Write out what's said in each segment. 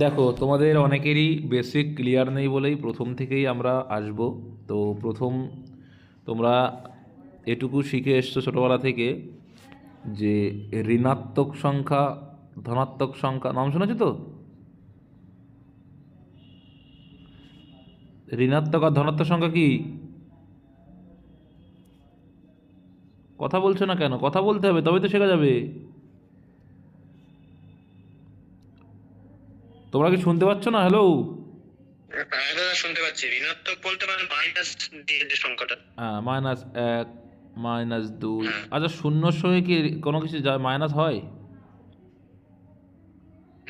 দেখো, তোমাদের অনেকেরই বেসিক ক্লিয়ার নেই বলেই প্রথম থেকেই আমরা আসব। তো প্রথম তোমরা এটুকু শিখে এসছো ছোটোবেলা থেকে যে ঋণাত্মক সংখ্যা, ধনাত্মক সংখ্যা নাম শুনেছো তো? ঋণাত্মক আর ধনাত্মক সংখ্যা কি? কথা বলছো না কেন? কথা বলতে হবে, তবেই তো শেখা যাবে। তোমরা কি শুনতে পাচ্ছ না? হ্যালো। হ্যাঁ দাদা, শুনতে পাচ্ছি। ঋণাত্মক বলতে পারেন মাইনাস দিয়ে যে সংখ্যাটা। হ্যাঁ, -1, -2। হ্যাঁ। আচ্ছা, শূন্যর সঙ্গে কি কোনো কিছু যা মাইনাস হয়?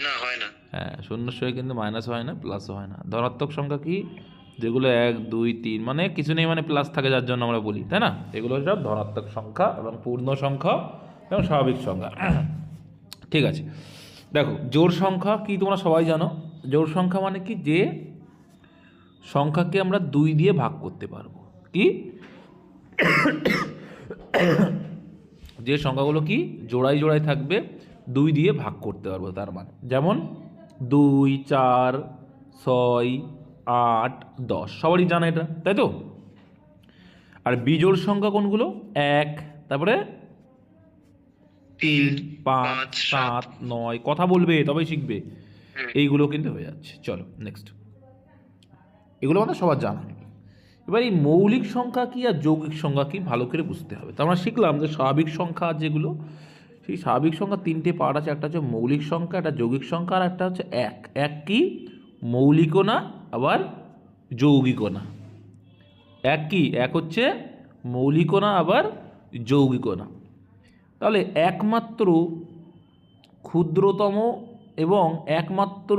না, হয় না। হ্যাঁ, শূন্যর সঙ্গে কিন্তু মাইনাস হয় না, প্লাসও হয় না। ধনাত্মক সংখ্যা কি? যেগুলো 1, 2, 3 মানে কিছু নেই, মানে প্লাস থাকে, যার জন্য আমরা বলি, তাই না? এগুলো সব ধনাত্মক সংখ্যা এবং পূর্ণ সংখ্যা এবং স্বাভাবিক সংখ্যা। ঠিক আছে, দেখো জোড় সংখ্যা কি তোমরা সবাই জানো। জোড় সংখ্যা মানে কি? যে সংখ্যাকে আমরা 2 দিয়ে ভাগ করতে পারবো। কি? যে সংখ্যাগুলো কি জোড়ায় জোড়ায় থাকবে, 2 দিয়ে ভাগ করতে পারবো, তার মানে যেমন 2, 4, 6, 8, 10, সবারই জানা এটা, তাই তো? আর বিজোড় সংখ্যা কোনগুলো? 1, তারপরে 3, 3, 5, 5, 7। 7, 9, কথা বলবে তবেই শিখবে। হুম। এইগুলো কিন্তু হয়ে যাচ্ছে। চলো নেক্সট, এগুলো আমাদের সবার জানা। এবার এই মৌলিক সংখ্যা কি আর যৌগিক সংখ্যা কি ভালো করে বুঝতে হবে। তো আমরা শিখলাম যে স্বাভাবিক সংখ্যা যেগুলো, সেই স্বাভাবিক সংখ্যা 3টে পার্ট আছে। একটা হচ্ছে মৌলিক সংখ্যা, একটা যৌগিক সংখ্যা, আর একটা হচ্ছে এক। এক কি? মৌলিকও না, আবার যৌগিকও না। এক কি? এক হচ্ছে মৌলিকও না, আবার যৌগিকও না। তাহলে একমাত্র ক্ষুদ্রতম এবং একমাত্র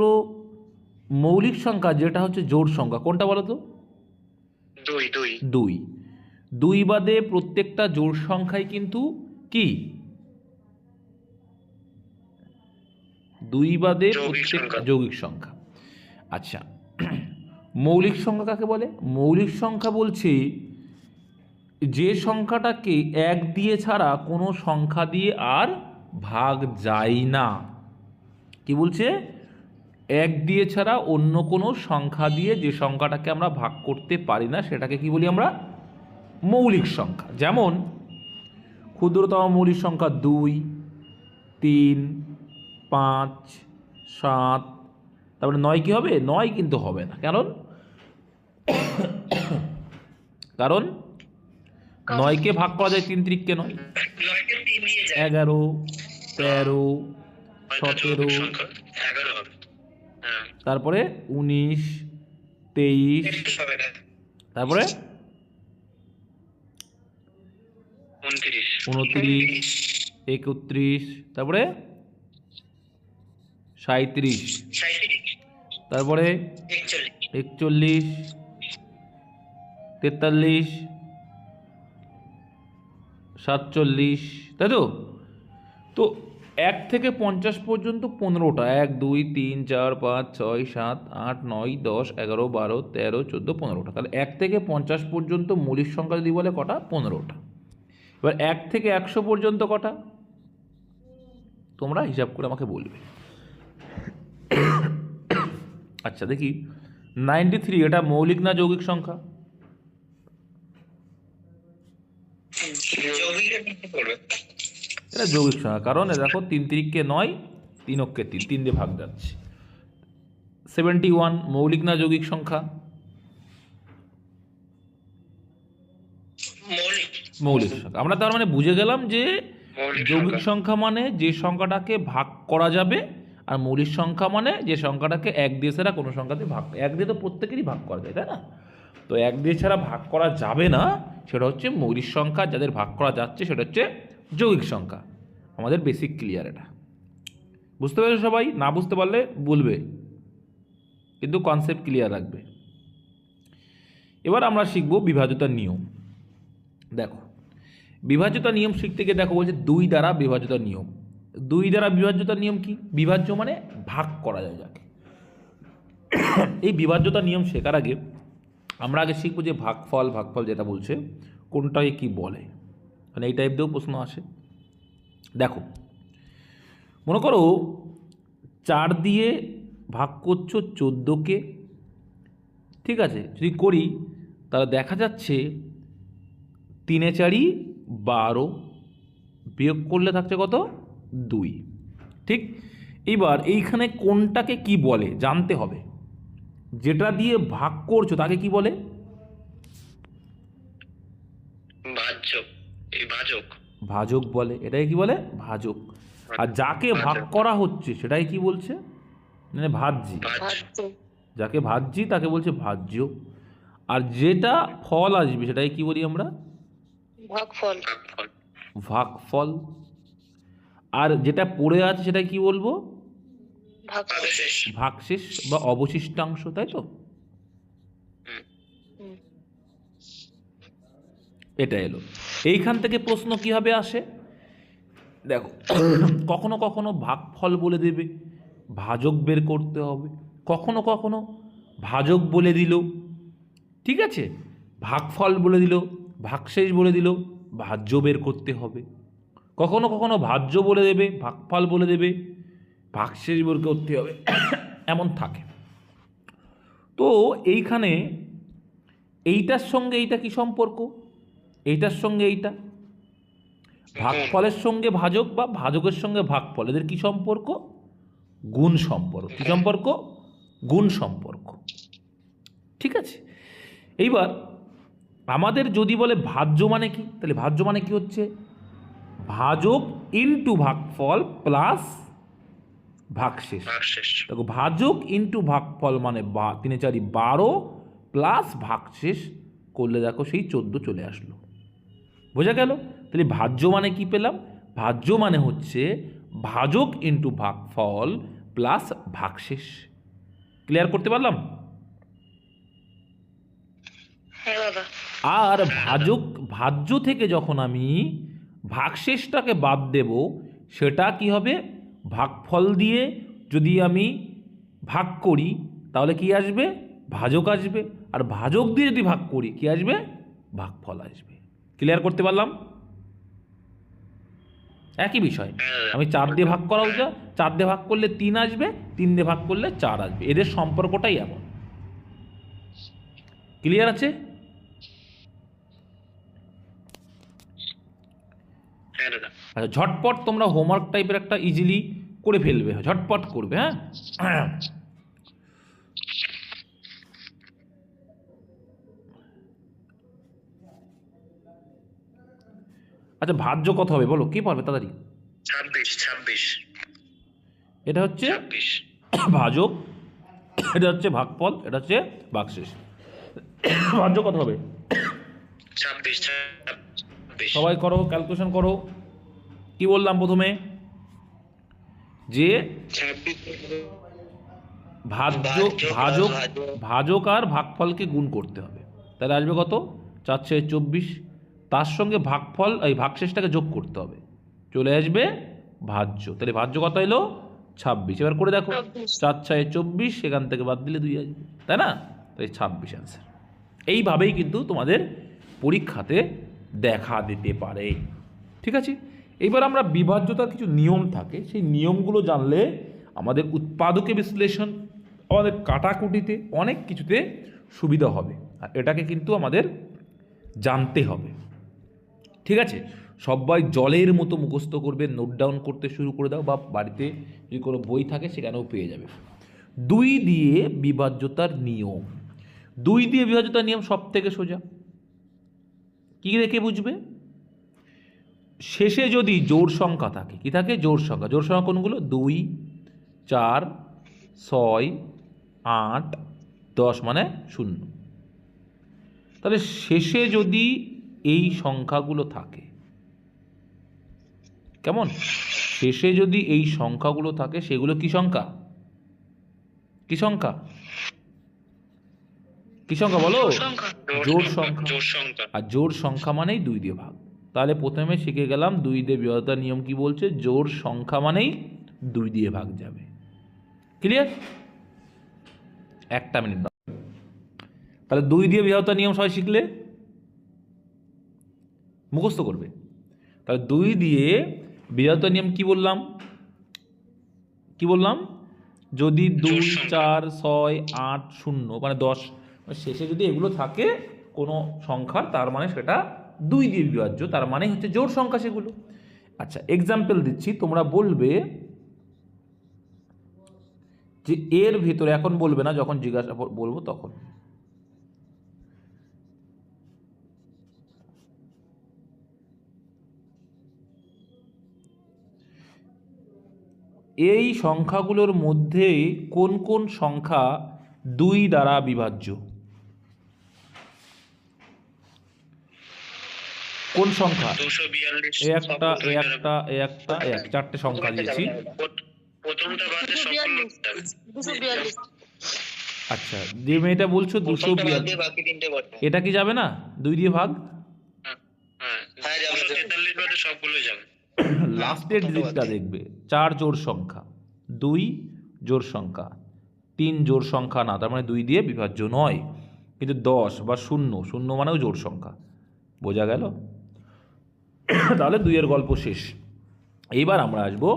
মৌলিক সংখ্যা যেটা হচ্ছে জোড় সংখ্যা, কোনটা বলো তো? 2, 2। 2। 2 বাদে প্রত্যেকটা জোড় সংখ্যাই কিন্তু কি? 2 বাদে যৌগিক প্রত্যেক সংখ্যা। যৌগিক সংখ্যা। আচ্ছা, মৌলিক সংখ্যা কাকে বলে? মৌলিক সংখ্যা বলছে যে সংখ্যাটাকে 1 দিয়ে ছাড়া কোনো সংখ্যা দিয়ে আর ভাগ যায় না। কি বলছে? 1 দিয়ে ছাড়া অন্য কোনো সংখ্যা দিয়ে যে সংখ্যাটাকে আমরা ভাগ করতে পারি না, সেটাকে কি বলি আমরা? মৌলিক সংখ্যা। যেমন ক্ষুদ্রতম মৌলিক সংখ্যা 2, 3, 5, 7, তারপরে 9 কি হবে? 9 কিন্তু হবে না। কারণ কারণ 9কে ভাগ করা যায় 3 3 9। 9কে 3 দিয়ে যায়। 11, আহ, 13, হয়তো যৌগিক 17, সংখ্যা 11 হবে। হ্যাঁ। তারপরে 19, 23, এটা হবে না। তারপরে 29, 29, 31, তারপরে 37, 37, তারপরে 41। 41, 43, 47, তাই তো? তো 1 থেকে 50 পর্যন্ত 15টা, 1, 2, 3, 4, 5, 6, 7, 8, 9, 10, 11, 12, 13, 14, 15টা। তাহলে 1 থেকে 50 পর্যন্ত মৌলিক সংখ্যা যদি বলে কটা? 15টা। এবার 1 থেকে 100 পর্যন্ত কটা? তোমরা হিসাব করে আমাকে বলবে। আচ্ছা দেখি, 93 এটা মৌলিক না যৌগিক সংখ্যা? যৌগিকের মধ্যে পড়বে। এটা যৌগিক সংখ্যা, কারণ দেখো 3 3কে 9, 3 অক্ষে 3, 3 দিয়ে ভাগ যাচ্ছে। 71 মৌলিক না যৌগিক সংখ্যা? মৌলিক। মৌলিক সংখ্যা। আমরা তার মানে বুঝে গেলাম যে মৌলিক যৌগিক সংখ্যা। সংখ্যা মানে যে সংখ্যাটাকে ভাগ করা যাবে, আর মৌলিক সংখ্যা মানে যে সংখ্যাটাকে 1 দিয়ে ছাড়া কোনো সংখ্যাতে ভাগ, 1 দিয়ে তো প্রত্যেকেরই ভাগ করা যায়, তাই না? তো 1 দিয়ে ছাড়া ভাগ করা যাবে না, সেটা হচ্ছে মৌলিক সংখ্যা। যাদের ভাগ করা যাচ্ছে সেটা হচ্ছে যৌগিক সংখ্যা। আমাদের বেসিক ক্লিয়ার এটা। বুঝতে পেরেছো সবাই? না বুঝতে পারলে বলবে, কিন্তু কনসেপ্ট ক্লিয়ার রাখবে। এবার আমরা শিখব বিভাজ্যতার নিয়ম। দেখো, বিভাজ্যতার নিয়ম শিখতে গিয়ে দেখো বলছে 2 দ্বারা বিভাজ্যতার নিয়ম। 2 দ্বারা বিভাজ্যতার নিয়ম কি? বিভাজ্য মানে ভাগ করা যায় যাকে। এই বিভাজ্যতার নিয়ম শেখার আগে আমরা আগে শিখবো যে ভাগফল, ভাগফল যেটা বলছে কোনটাকে কি বলে, মানে এই টাইপ দিয়েও প্রশ্ন আসে। দেখো, মনে করো 4 দিয়ে ভাগ করছো 14কে, ঠিক আছে, যদি করি তাহলে দেখা যাচ্ছে 3 4 12, বিয়োগ করলে থাকছে কত 2, ঠিক। এবার এইখানে কোনটাকে কি বলে জানতে হবে। যেটা দিয়ে ভাগ করছো তাকে কি বলে? ভাজ্য, এই ভাজক। ভাজক বলে। এটাই কি বলে? ভাজক। আর যাকে ভাগ ভাজক। করা হচ্ছে সেটাই কি বলছে? মানে ভাজ্যি। ভাজ্য। যাকে ভাজ্যি তাকে বলছে ভাজ্য। আর যেটা ফল আসবে সেটাই কি বলি আমরা? ভাগফল। ভাগফল। ভাগফল। আর যেটা পড়ে আছে সেটা কি বলবো? ভাগশেষ। ভাগশেষ বা অবশিষ্টাংশ, তাই তো? এটা এলো। এইখান থেকে প্রশ্ন কিভাবে আসে দেখো, কখনো কখনো ভাগফল বলে দেবে, ভাজক বের করতে হবে। কখনো কখনো ভাজক বলে দিল, ঠিক আছে, ভাগফল বলে দিল, ভাগশেষ বলে দিল, ভাজ্য বের করতে হবে। কখনো কখনো ভাজ্য বলে দেবে, ভাগফল বলে দেবে, ভাগশেষ বের করতে হবে, এমন থাকে। তো এইখানে এইটার সঙ্গে এইটা কি সম্পর্ক? এইটার সঙ্গে এইটা ভাগফলের সঙ্গে ভাজক বা ভাজকের সঙ্গে ভাগফল, এদের কি সম্পর্ক? গুণ সম্পর্ক। কি সম্পর্ক? গুণ সম্পর্ক, ঠিক আছে। এইবার আমাদের যদি বলে ভাজ্য মানে কি, তাহলে ভাজ্য মানে কি হচ্ছে? ভাজক ইন্টু ভাগফল প্লাস ভাগশেষ। দেখো, ভাজক ইন্টু ভাগফল মানে 3 4 12 প্লাস ভাগশেষ করলে দেখো সেই 14 চলে আসলো। বোঝা গেল? তাহলে ভাজ্য মানে কি পেলাম? ভাজ্য মানে হচ্ছে ভাজক ইন্টু ভাগফল প্লাস ভাগশেষ। ক্লিয়ার করতে পারলাম? আর ভাজ্য থেকে যখন আমি ভাগশেষটাকে বাদ দেব, সেটা কি হবে? ভাগফল দিয়ে যদি আমি ভাগ করি তাহলে কি আসবে? ভাজক আসবে। আর ভাজক দিয়ে যদি ভাগ করি কি আসবে? ভাগফল আসবে। ক্লিয়ার করতে পারলাম? একই বিষয়। আমি 4 দিয়ে ভাগ করাও যা, 4 দিয়ে ভাগ করলে 3 আসবে, 3 দিয়ে ভাগ করলে 4 আসবে। এদের সম্পর্কটাই এমন। ক্লিয়ার আছে? আচ্ছা, ঝটপট তোমরা হোমওয়ার্ক টাইপের একটা ইজিলি করে ফেলবে, ঝটপট করবে, হ্যাঁ। আচ্ছা, ভাজ্য কত হবে বলো? কি পারবে তাড়াতাড়ি? 26। এটা হচ্ছে ভাজক, এটা হচ্ছে ভাগফল, এটা হচ্ছে ভাগশেষ। ভাজ্য কত হবে? 26। সবাই করো, ক্যালকুলেশন করো। কি বললাম প্রথমে? যে ভাজক আর ভাগফলকে গুণ করতে হবে, তাহলে আসবে কত? 4 6 24। তার সঙ্গে ভাগফল এই ভাগশেষটাকে যোগ করতে হবে, চলে আসবে ভাজ্য। তাহলে ভাজ্য কত এলো? 26। এবার করে দেখো, 4 6 24, সেখান থেকে বাদ দিলে 2 আসবে, তাই না? তাই 26 অ্যান্সার। এইভাবেই কিন্তু তোমাদের পরীক্ষাতে দেখা দিতে পারে, ঠিক আছে। এবার আমরা বিভাজ্যতার কিছু নিয়ম থাকে, সেই নিয়মগুলো জানলে আমাদের উৎপাদকে বিশ্লেষণ, আমাদের কাটাকুটিতে অনেক কিছুতে সুবিধা হবে। আর এটাকে কিন্তু আমাদের জানতে হবে, ঠিক আছে। সবাই জলের মতো মুখস্থ করবে, নোট ডাউন করতে শুরু করে দাও, বা বাড়িতে যদি কোনো বই থাকে সেখানেও পেয়ে যাবে। 2 দিয়ে বিভাজ্যতার নিয়ম। 2 দিয়ে বিভাজ্যতার নিয়ম সব থেকে সোজা। কী দেখে বুঝবে? শেষে যদি জোড় সংখ্যা থাকে, কি থাকে? জোড় সংখ্যা। জোড় সংখ্যা কোনগুলো? 2 4 6 8 10 মানে 0। তাহলে শেষে যদি এই সংখ্যাগুলো থাকে, কেমন? শেষে যদি এই সংখ্যাগুলো থাকে, সেগুলো কি সংখ্যা? কি সংখ্যা? কি সংখ্যা বলো? জোড় সংখ্যা। আর জোড় সংখ্যা মানেই 2 দিয়ে ভাগ। তাহলে প্রথমে শিখে গেলাম 2 দিয়ে বিভাজ্যতার নিয়ম কি বলছে? জোড় সংখ্যা মানেই 2 দিয়ে ভাগ যাবে। ক্লিয়ার? 1 মিনিট। তাহলে 2 দিয়ে বিভাজ্যতার নিয়ম সবাই শিখলে, মুখস্থ করবে। তাহলে 2 দিয়ে বিভাজ্যতার নিয়ম কি বললাম? কি বললাম? যদি 2 জোড় সংখ্যা। 4 6 8 0 মানে 10 মানে শেষে যদি এগুলো থাকে কোনো সংখ্যার, তার মানে সেটা 2 দিয়ে বিভাজ্য, তার মানে হচ্ছে জোড় সংখ্যা সেগুলো। আচ্ছা এক্সাম্পল দিচ্ছি, তোমরা বলবে যে এর ভিতরে, এখন বলবে না, যখন জিজ্ঞাসা বলবো তখন। এই সংখ্যাগুলোর মধ্যে কোন কোন সংখ্যা 2 দ্বারা বিভাজ্য? কোন সংখ্যা? 242 একটা চারটে সংখ্যা দিয়েছি। প্রথমটা বাদে সবগুলো 242 আচ্ছা যে মেয়েটা বলছো 242, বাকি তিনটে বটে। এটা কি যাবে না 2 দিয়ে ভাগ? হ্যাঁ যাবে। 243 বাদে সবগুলো যাবে। লাস্টের ডিজিটটা দেখবে 4 জোড় সংখ্যা, 2 জোড় সংখ্যা, 3 জোড় সংখ্যা না, তার মানে 2 দিয়ে বিভাজ্য নয়। কিন্তু 10 বা 0 মানেও জোড় সংখ্যা, বোঝা গেল? তাহলে 2 এর গল্প শেষ। এইবার আমরা আসবো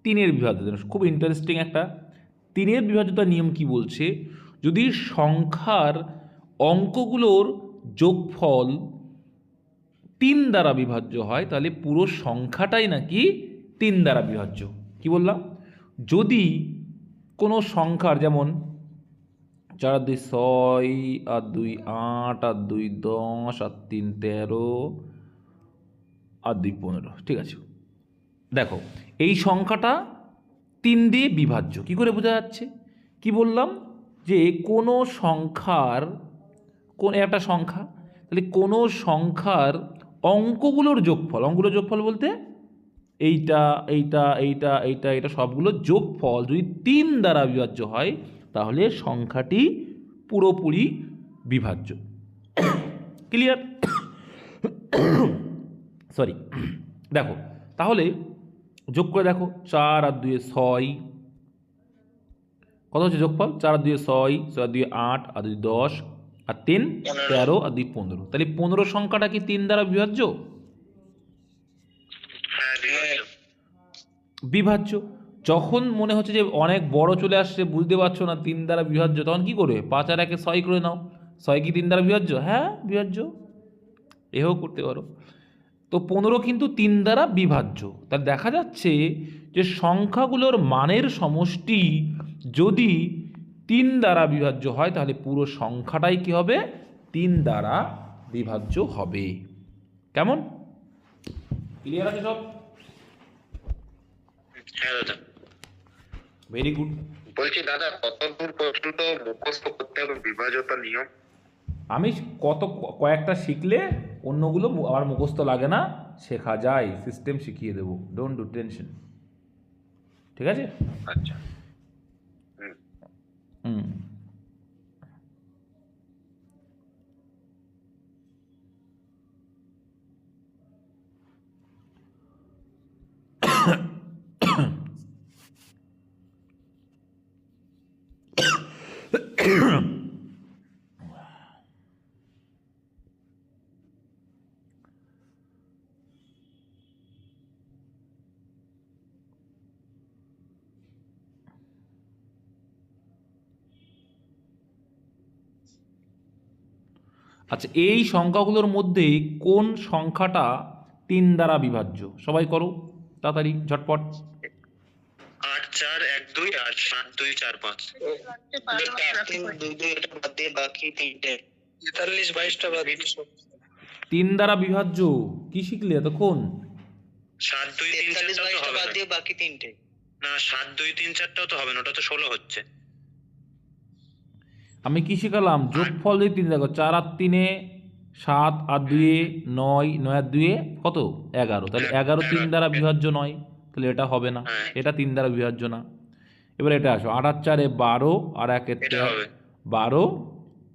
3-এর বিভাজ্যতা। খুব ইন্টারেস্টিং একটা। 3-এর বিভাজ্যতার নিয়ম কি বলছে? যদি সংখ্যার অঙ্কগুলোর যোগফল 3 দ্বারা বিভাজ্য হয়, তাহলে পুরো সংখ্যাটাই নাকি 3 দ্বারা বিভাজ্য। কি বললাম? যদি কোনো সংখ্যার, যেমন 4 আর 2 6 আর 2 8 আর 2 10 আর 3 13 আর 2 15, ঠিক আছে, দেখো এই সংখ্যাটা 3 দিয়ে বিভাজ্য। কি করে বোঝা যাচ্ছে? কি বললাম? যে কোনো সংখ্যার, কোন একটা সংখ্যা, তাহলে কোনো সংখ্যার অঙ্কগুলোর যোগফল, অঙ্কগুলোর যোগফল বলতে এইটা এইটা এইটা এইটা এটা সবগুলোর যোগফল যদি 3 দ্বারা বিভাজ্য হয়, তাহলে সংখ্যাটি পুরোপুরি বিভাজ্য। ক্লিয়ার? সরি, দেখো তাহলে যোগ করে দেখো, 4 আর 2 6, কত হচ্ছে যোগফল? 4 আর 2 6, 6 আর 2 8 আর 2 10 আর 3 13 আর 2 15, তাহলে 15 সংখ্যাটা কি 3 দ্বারা বিভাজ্য? হ্যাঁ বিভাজ্য। বিভাজ্য। যখন মনে হচ্ছে যে অনেক বড় চলে আসছে, বুঝতে পারছো না 3 দ্বারা বিভাজ্য, তখন কি করবে? 5 আর 1 6 করে নাও। 6 কি 3 দ্বারা বিভাজ্য? হ্যাঁ বিভাজ্য, এও করতে পারো। তো 15 কিন্তু 3 দ্বারা বিভাজ্য। তাহলে দেখা যাচ্ছে যে সংখ্যাগুলোর মানের সমষ্টি যদি 3 দ্বারা বিভাজ্য হয়, তাহলে পুরো সংখ্যাটাই কি হবে? 3 দ্বারা বিভাজ্য হবে। কেমন? ক্লিয়ার আছে সব? হ্যাঁ দাদা। Very good. বলছি দাদা, কতদূর পর্যন্ত মুখস্থ করতে হবে বিভাজ্যতার নিয়ম? আমি কয়েকটা শিখলে অন্যগুলো আর মুখস্থ লাগে না, শেখা যায়, সিস্টেম শিখিয়ে দেবো, ডোন্ট ডু টেনশন। ঠিক আছে? আচ্ছা। হুম। আচ্ছা এই সংখ্যাগুলোর মধ্যে কোন সংখ্যাটা 3 দ্বারা বিভাজ্য? সবাই করো তাড়াতাড়ি, ঝটপট। 8 4 1 2 আর 7 2 4 5। 3 2 2 এটা বাদ দিয়ে বাকি তিনটে। 43 22টা বাদ দিয়ে 3 দ্বারা বিভাজ্য কি শিখলে এতক্ষণ? 7 2 3 4টা বাদ দিয়ে বাকি তিনটে। না 7 2 3 4টাও তো হবে না, ওটা তো 16 হচ্ছে। আমি কি শিখালাম? যোগফল যদি 3, দেখো 4 আর 3 7 আর 2 9, 9 আর 2 কত? 11, তাহলে 11 3 দ্বারা বিভাজ্য নয়, তাহলে এটা হবে না, এটা 3 দ্বারা বিভাজ্য না। এবার এটা আসো, 8 আর 4 12 আর 1 12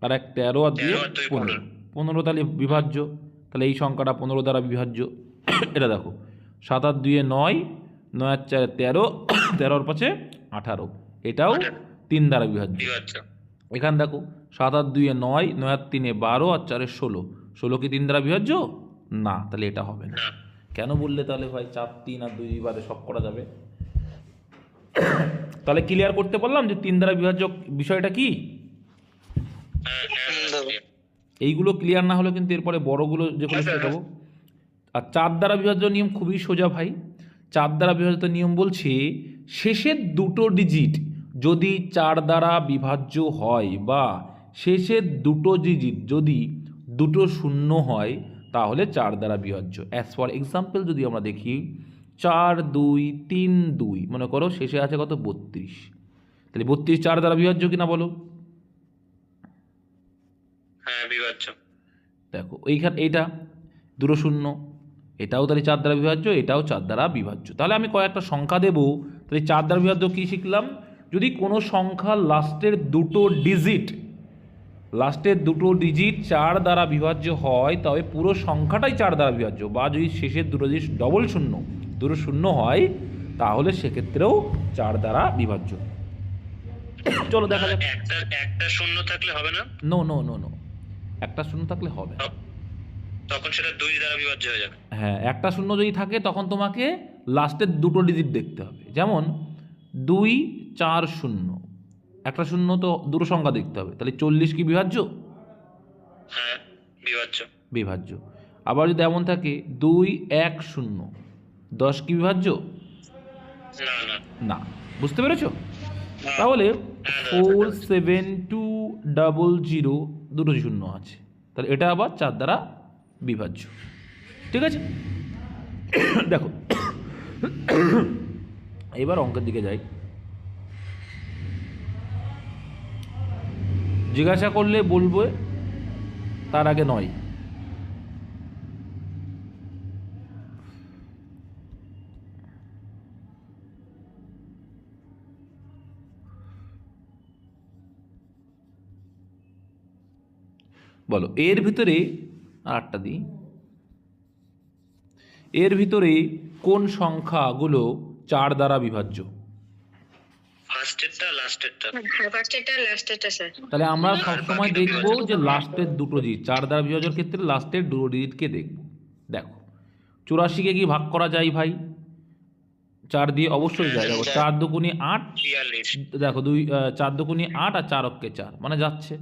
আর 1 13 আর 2 15, 15 তাহলে বিভাজ্য, তাহলে এই সংখ্যাটা 15 দ্বারা বিভাজ্য। এটা দেখো 7 আর 2 9, 9 আর 4 13, 13 আর 5 18, এটাও 3 দ্বারা বিভাজ্য। এখানে দেখো 7 আর 2 9, 9 আর 3 12 আর 4 16, 16 কি 3 দ্বারা বিভাজ্য? না, তাহলে এটা হবে না। কেন বললে তাহলে ভাই? 4 3 আর 2 বাদে সব করা যাবে। তাহলে ক্লিয়ার করতে পারলাম যে 3 দ্বারা বিভাজ্য বিষয়টা কি। এইগুলো ক্লিয়ার না হলে কিন্তু এরপরে বড়গুলো যেগুলো শেখাবো। আর 4 দ্বারা বিভাজ্য নিয়ম খুবই সোজা ভাই। 4 দ্বারা বিভাজ্য নিয়ম বলছে শেষের দুটো ডিজিট যদি 4 দ্বারা বিভাজ্য হয় বা শেষের দুটো ডিজিট যদি দুটো শূন্য হয় তাহলে 4 দ্বারা বিভাজ্য। অ্যাজ ফর এক্সাম্পল যদি আমরা দেখি 4 2 3 2, মনে করো শেষে আছে কত 32, তাহলে 32 4 দ্বারা বিভাজ্য কিনা বলো। হ্যাঁ বিভাজ্য। দেখো এইখানে এইটা দুটো শূন্য, এটাও তাহলে 4 দ্বারা বিভাজ্য, এটাও 4 দ্বারা বিভাজ্য। তাহলে আমি কয়েকটা সংখ্যা দেবো। তাহলে 4 দ্বারা বিভাজ্য কী শিখলাম, যদি কোনো সংখ্যা লাস্টের দুটো ডিজিট 4 দ্বারা বিভাজ্য হয় তবে পুরো সংখ্যাটাই 4 দ্বারা বিভাজ্য, বা যদি শেষের দুটো ডিজিট দুটো শূন্য হয় তাহলে সেক্ষেত্রেও 4 দ্বারা বিভাজ্য। চলো দেখা যাক। একটা শূন্য থাকলে হবে না? নো নো নো নো, একটা শূন্য থাকলে হবে, তখন সেটা 2 দ্বারা বিভাজ্য হয়ে যাবে। হ্যাঁ, একটা শূন্য যদি থাকে তখন তোমাকে লাস্টের দুটো ডিজিট দেখতে হবে। যেমন 2 4 0, একটা শূন্য তো দুটো সংখ্যা দেখতে হবে, তাহলে 40 কি বিভাজ্য? হ্যাঁ বিভাজ্য। বিভাজ্য। আবার যদি এমন থাকে 2 1 0, 10 কি বিভাজ্য? না না না। বুঝতে পেরেছো? তাহলে 4 7 2 0 0 দুটো শূন্য আছে, তাহলে এটা আবার 4 দ্বারা বিভাজ্য। ঠিক আছে, দেখো এবার অঙ্কের দিকে যাই। জিজ্ঞাসা করলে বলবো, তার আগে নয়। বলো এর ভিতরে আরেকটা দিই, এর ভিতরে কোন সংখ্যাগুলো 4 দ্বারা বিভাজ্য? ফার্স্টেরটা লাস্টেরটা। ফার্স্টেরটা লাস্টেরটা স্যার। তাহলে আমরা সবসময় দেখবো যে লাস্টের দুটো ডিজিট 4 দ্বারা বিভাজ্যের ক্ষেত্রে লাস্টের দুটো ডিজিটকে দেখব। দেখো 84কে কি ভাগ করা যায় ভাই? 4 দিয়ে অবশ্যই যায়। দেখো 4 দুগুণে 8, 42। দেখো 4 দুগুণে 8 আর 4 অক্ষে 4, মানে যাচ্ছে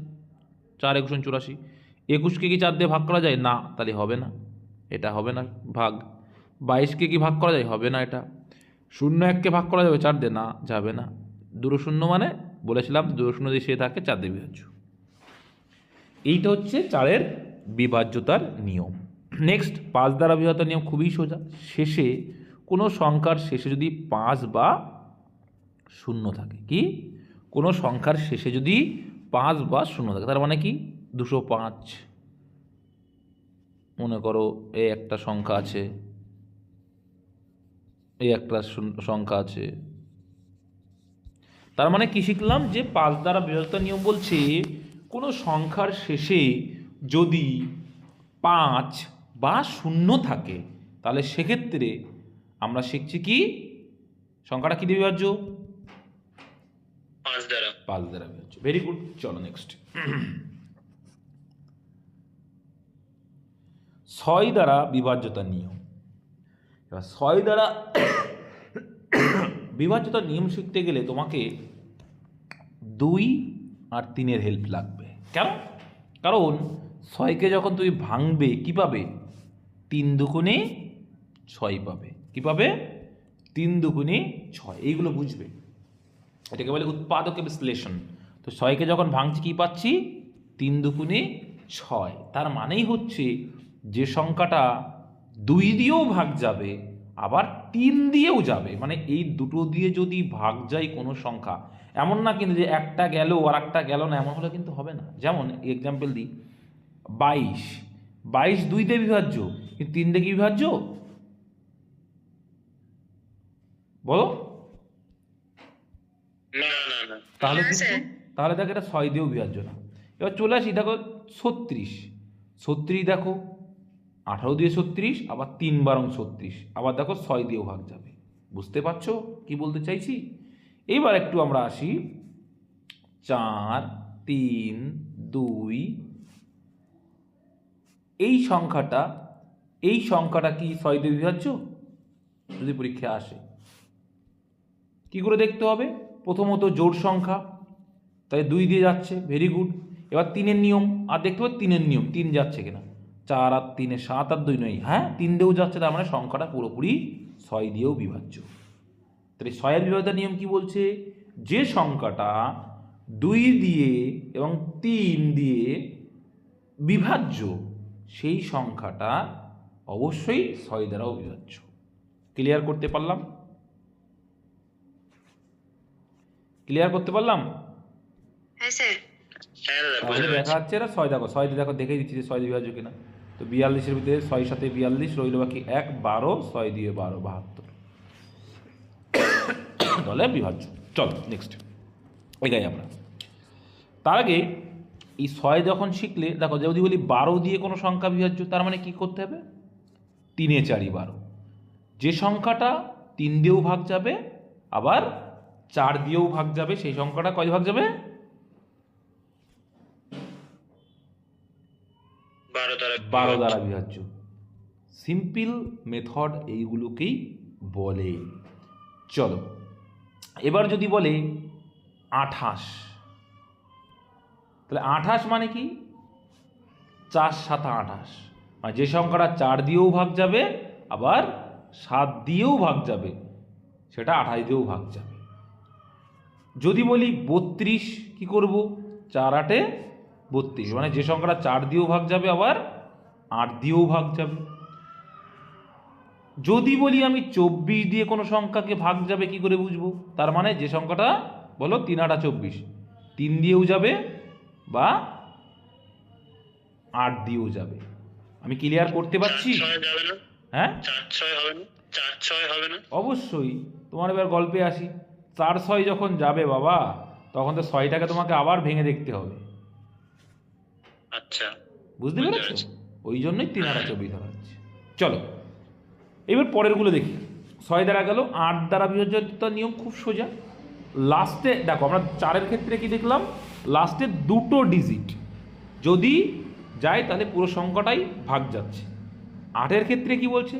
4 একুশ 84। 21কে কি 4 দিয়ে ভাগ করা যায়? না, তাহলে হবে না, এটা হবে না ভাগ। 22কে কি ভাগ করা যায়? হবে না এটা। 01কে ভাগ করা যাবে 4 দিয়ে? না, যাবে না। দুটো শূন্য মানে বলেছিলাম দুটো শূন্য দিয়ে সে থাকে 4 দিয়ে বিভাজ্য। এইটা হচ্ছে 4-এর বিভাজ্যতার নিয়ম। নেক্সট 5 দ্বারা বিভাজ্যতার নিয়ম খুবই সোজা। শেষে কোনো সংখ্যার শেষে যদি 5 বা 0 থাকে, কি কোনো সংখ্যার শেষে যদি 5 বা 0 থাকে, তার মানে কি 205, মনে করো এই একটা সংখ্যা আছে, এই একটা সংখ্যা আছে, তার মানে কি শিখলাম যে 5 দ্বারা বিভাজ্যতার নিয়ম বলছে কোনো সংখ্যার শেষে যদি 5 বা 0 থাকে তাহলে সেক্ষেত্রে আমরা শিখছি কি সংখ্যাটা কি দিয়ে বিভাজ্য? 5 দ্বারা। 5 দ্বারা বিভাজ্য। Very good. চলো নেক্সট। 6 দ্বারা বিভাজ্যতার নিয়ম। এবার 6 দ্বারা বিভাজ্যতার নিয়ম শিখতে গেলে তোমাকে 2 আর 3-এর হেল্প লাগবে। কেন? কারণ 6কে যখন তুমি ভাঙবে কি পাবে? 3 দুগুণে 6 পাবে। কি পাবে? 3 দুগুণে 6। এইগুলো বুঝবে, এটাকে বলে উৎপাদক বিশ্লেষণ। তো 6কে যখন ভাঙছি কি পাচ্ছি? 3 দুগুণে 6। তার মানেই হচ্ছে যে সংখ্যাটা 2 দিয়েও ভাগ যাবে আবার 3 দিয়েও যাবে, মানে এই দুটো দিয়ে যদি ভাগ যায় কোনো সংখ্যা, এমন না কিন্তু যে একটা গেল আর একটা গেল না, এমন হলে কিন্তু হবে না। যেমন এক্সাম্পল দিই, 22 2 দিয়ে বিভাজ্য, কিন্তু 3 দিয়ে কি বিভাজ্য বলো? না না না। তাহলে না, কিন্তু স্যার। তাহলে দেখো এটা 6 দিয়েও বিভাজ্য না। এবার চলে আসি, দেখো 36 দেখো 18 দিয়ে 36, আবার 3 বারং 36, আবার দেখো 6 দিয়েও ভাগ যাবে। বুঝতে পারছো কি বলতে চাইছি? এইবার একটু আমরা আসি 4 3 2, এই সংখ্যাটা কি 6 দিয়ে বিভাজ্য? যদি পরীক্ষা আসে কি করে দেখতে হবে? প্রথমত জোড় সংখ্যা, তাই 2 দিয়ে যাচ্ছে, ভেরি গুড। এবার 3-এর নিয়ম, আর দেখতে হবে 3-এর নিয়ম 3 যাচ্ছে কিনা। 4 আর 3 7 আর 2 নয়, হ্যাঁ 3 দিয়েও যাচ্ছে, তার মানে সংখ্যাটা পুরোপুরি 6 দিয়েও বিভাজ্য। তাহলে 6-এর বিভাজ্যতার নিয়ম কি বলছে? যে সংখ্যাটা 2 দিয়ে এবং 3 দিয়ে বিভাজ্য সেই সংখ্যাটা অবশ্যই 6 দ্বারাও বিভাজ্য। ক্লিয়ার করতে পারলাম? ক্লিয়ার করতে পারলাম? হ্যাঁ স্যার। হ্যাঁ দাদা তাহলে বুঝতে দেখা পারছি। যাচ্ছে এটা 6 দেখো, 6 দিয়ে দেখো, দেখে দিচ্ছি যে 6 দিয়ে বিভাজ্য কিনা। তো 42-এর ভিতরে 6 সাথে 42 রইল বাকি 1 12, 6 দিয়ে 12 72, তাহলে বিভাজ্য। চলো নেক্সট এগাই আমরা। তার আগে এই 6 যখন শিখলে দেখো, যদি বলি 12 দিয়ে কোনো সংখ্যা বিভাজ্য, তার মানে কি করতে হবে? 3 4 12, যে সংখ্যাটা 3 দিয়েও ভাগ যাবে আবার 4 দিয়েও ভাগ যাবে, সেই সংখ্যাটা কয় ভাগ যাবে? 12 দ্বারা বিভাজ্য। সিম্পল মেথড এইগুলোকেই বলে। চলো এবার যদি বলে 28, তাহলে 28 মানে কি? 4 7 28, মানে যে সংখ্যাটা 4 দিয়েও ভাগ যাবে আবার 7 দিয়েও ভাগ যাবে, সেটা 28 দিয়েও ভাগ যাবে। যদি বলি 32, কি করব? 4 8 32, মানে যে সংখ্যাটা 4 দিয়েও ভাগ যাবে আবার 8 দিয়েও ভাগ যাবে। যদি বলি আমি 24 দিয়ে কোনো সংখ্যাকে ভাগ যাবে, কি করে বুঝবো? তার মানে যে সংখ্যাটা বলো 3 8 24, 3 দিয়েও যাবে বা 8 দিয়েও যাবে। আমি ক্লিয়ার করতে পারছি? 4 6 যাবে না? হ্যাঁ 4 6 হবে না? 4 6 হবে না? অবশ্যই। তোমার এবার গল্পে আসি। 4 6 যখন যাবে বাবা, তখন তো 6টাকে তোমাকে আবার ভেঙে দেখতে হবে। আচ্ছা বুঝতে বুঝতে পেরেছো? পেরেছি। ওই জন্যই 3 8 24 ধরা হচ্ছে। চলো এবার পরেরগুলো দেখি। 6 দ্বারা গেল। 8 দ্বারা বিভাজ্যতার নিয়ম খুব সোজা। লাস্টে দেখো, আমরা 4-এর ক্ষেত্রে কি দেখলাম? লাস্টে 2টো ডিজিট যদি যায় তাহলে পুরো সংখ্যাটাই ভাগ যাচ্ছে। 8-এর ক্ষেত্রে কি বলছে?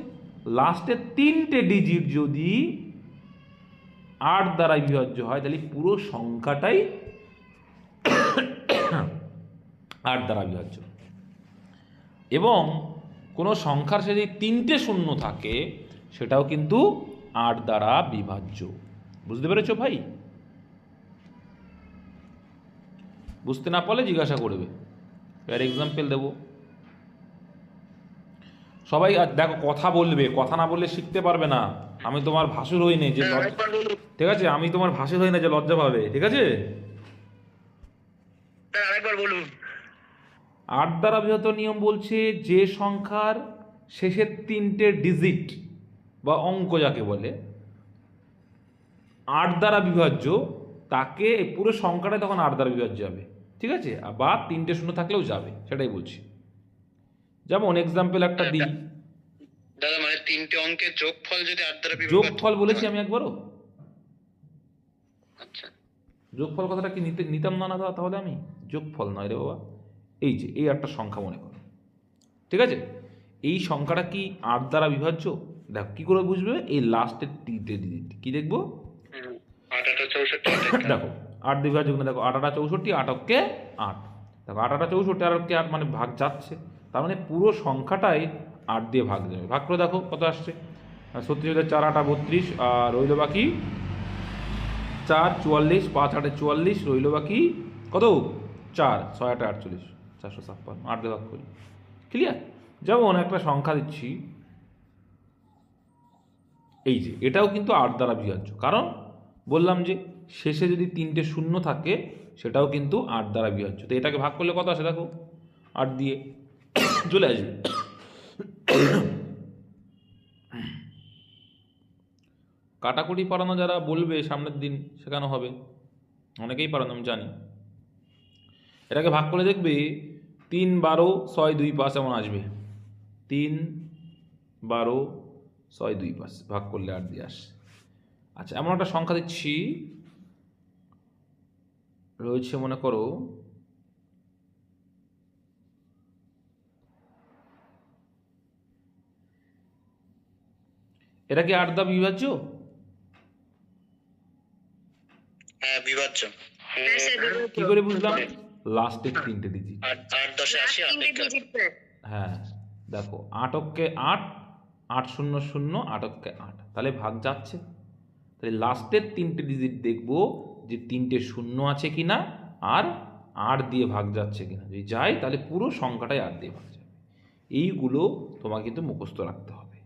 লাস্টে 3টে ডিজিট যদি 8 দ্বারা বিভাজ্য হয় তাহলে পুরো সংখ্যাটাই 8 দ্বারা বিভাজ্য। এবং কোনো সংখ্যার সাথে যদি 3টে শূন্য থাকে, সেটাও কিন্তু 8 দ্বারা বিভাজ্য। বুঝতে পেরেছো ভাই? বুঝতে না পারলে জিজ্ঞাসা করবে, এর এক্সাম্পল দেবো। সবাই দেখো কথা বলবে, কথা না বললে শিখতে পারবে না। আমি তোমার ভাসুর হই না যে আরেকবার বলুন। ঠিক আছে, আমি তোমার ভাসুর হই না যে লজ্জা পাবে, ঠিক আছে? আরেকবার বলুন। 8 দ্বারা বিভাজ্য নিয়ম বলছে যে সংখ্যার শেষের 3টে ডিজিট বা অঙ্ক যাকে বলে 8 দ্বারা বিভাজ্য, তাকে এই পুরো সংখ্যাটা তখন 8 দ্বারা বিভাজ্য যাবে, ঠিক আছে? বা 3টে শূন্য থাকলেও যাবে, সেটাই বলছি। যেমন এক্সাম্পল একটা দিই। দাদা মানে 3টে অঙ্কের যোগফল যদি 8 দ্বারা বিভাজ্য যোগফল বলেছি আমি একবারও? আচ্ছা যোগফল কথাটা কি নিতাম না না তাহলে? আমি যোগফল নয় রে বাবা। এই যে এই একটা সংখ্যা মনে করো, ঠিক আছে? এই সংখ্যাটা কি 8 দ্বারা বিভাজ্য? দেখো কি করে বুঝবে? এই লাস্টের টিতে ডিজিট কি দেখবো? 8 8 64 দেখো 8 বিভাজ্য না, দেখো 8 8 64, 8কে 8, দেখো 8 8 64, 8কে 8, মানে ভাগ যাচ্ছে, তার মানে পুরো সংখ্যাটাই 8 দিয়ে ভাগ যাবে। ভাগ করে দেখো কত আসছে। 36 4 8 32, আর রইল বাকি 4 44, 5 8 44, রইল বাকি কত? 4 6 8 48, 456, 8 দিয়ে ভাগ করি। ক্লিয়ার? যেমন একটা সংখ্যা দিচ্ছি, এই যে এটাও কিন্তু 8 দ্বারা বিভাজ্য, কারণ বললাম যে শেষে যদি 3টে শূন্য থাকে, সেটাও কিন্তু 8 দ্বারা বিভাজ্য। তো এটাকে ভাগ করলে কত আসে দেখো, 8 দিয়ে চলে আসবে। কাটাকুটি পারানো যারা বলবে সামনের দিন শেখানো হবে, অনেকেই পারানো আমি জানি। এটাকে ভাগ করে দেখবে 3 12 6 2 5 এমন আসবে। 3 12 6 2 5 ভাগ করলে 8 দিয়ে আসে। আচ্ছা এমন একটা সংখ্যা দিচ্ছি, রয়েছে মনে করো এটা কি 8 দ্বারা বিভাজ্য? হ্যাঁ বিভাজ্য। হ্যাঁ স্যার কি করে বুঝলাম? লাস্টের 3টে ডিজিট। 8 10 80 তিনটে ডিজিট স্যার। হ্যাঁ দেখো 8 অক্ষে 8, 8 শূন্য শূন্য, 8 অক্ষে 8, তাহলে ভাগ যাচ্ছে। তাহলে লাস্টের 3টে ডিজিট দেখবো যে 3টে শূন্য আছে কিনা আর 8 দিয়ে ভাগ যাচ্ছে কিনা। যদি যায় তাহলে পুরো সংখ্যাটাই 8 দিয়ে ভাগ যাবে। এইগুলো তোমাকে কিন্তু মুখস্থ রাখতে হবে।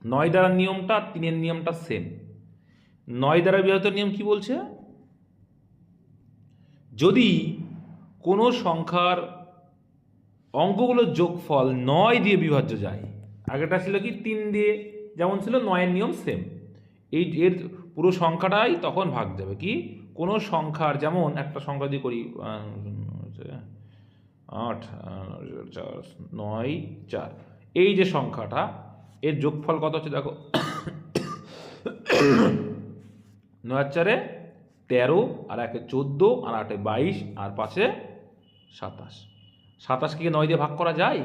9 দ্বারা নিয়মটা আর 3-এর নিয়মটা সেম। 9 দ্বারা বিভাজিত নিয়ম কি বলছে? যদি কোনো সংখ্যার অঙ্কগুলোর যোগফল 9 দিয়ে বিভাজ্য যায়, আগেটা ছিল কি 3 দিয়ে, যেমন ছিল 9-এর নিয়ম সেম, এর পুরো সংখ্যাটাই তখন ভাগ যাবে। কি কোনো সংখ্যার, যেমন একটা সংখ্যা দিয়ে করি 8 4 9 4, এই যে সংখ্যাটা এর যোগফল কত হচ্ছে দেখো 9 আর 4 13, আর 1 14, আর 8 22, আর 5 27। 27 কে 9 দিয়ে ভাগ করা যায়?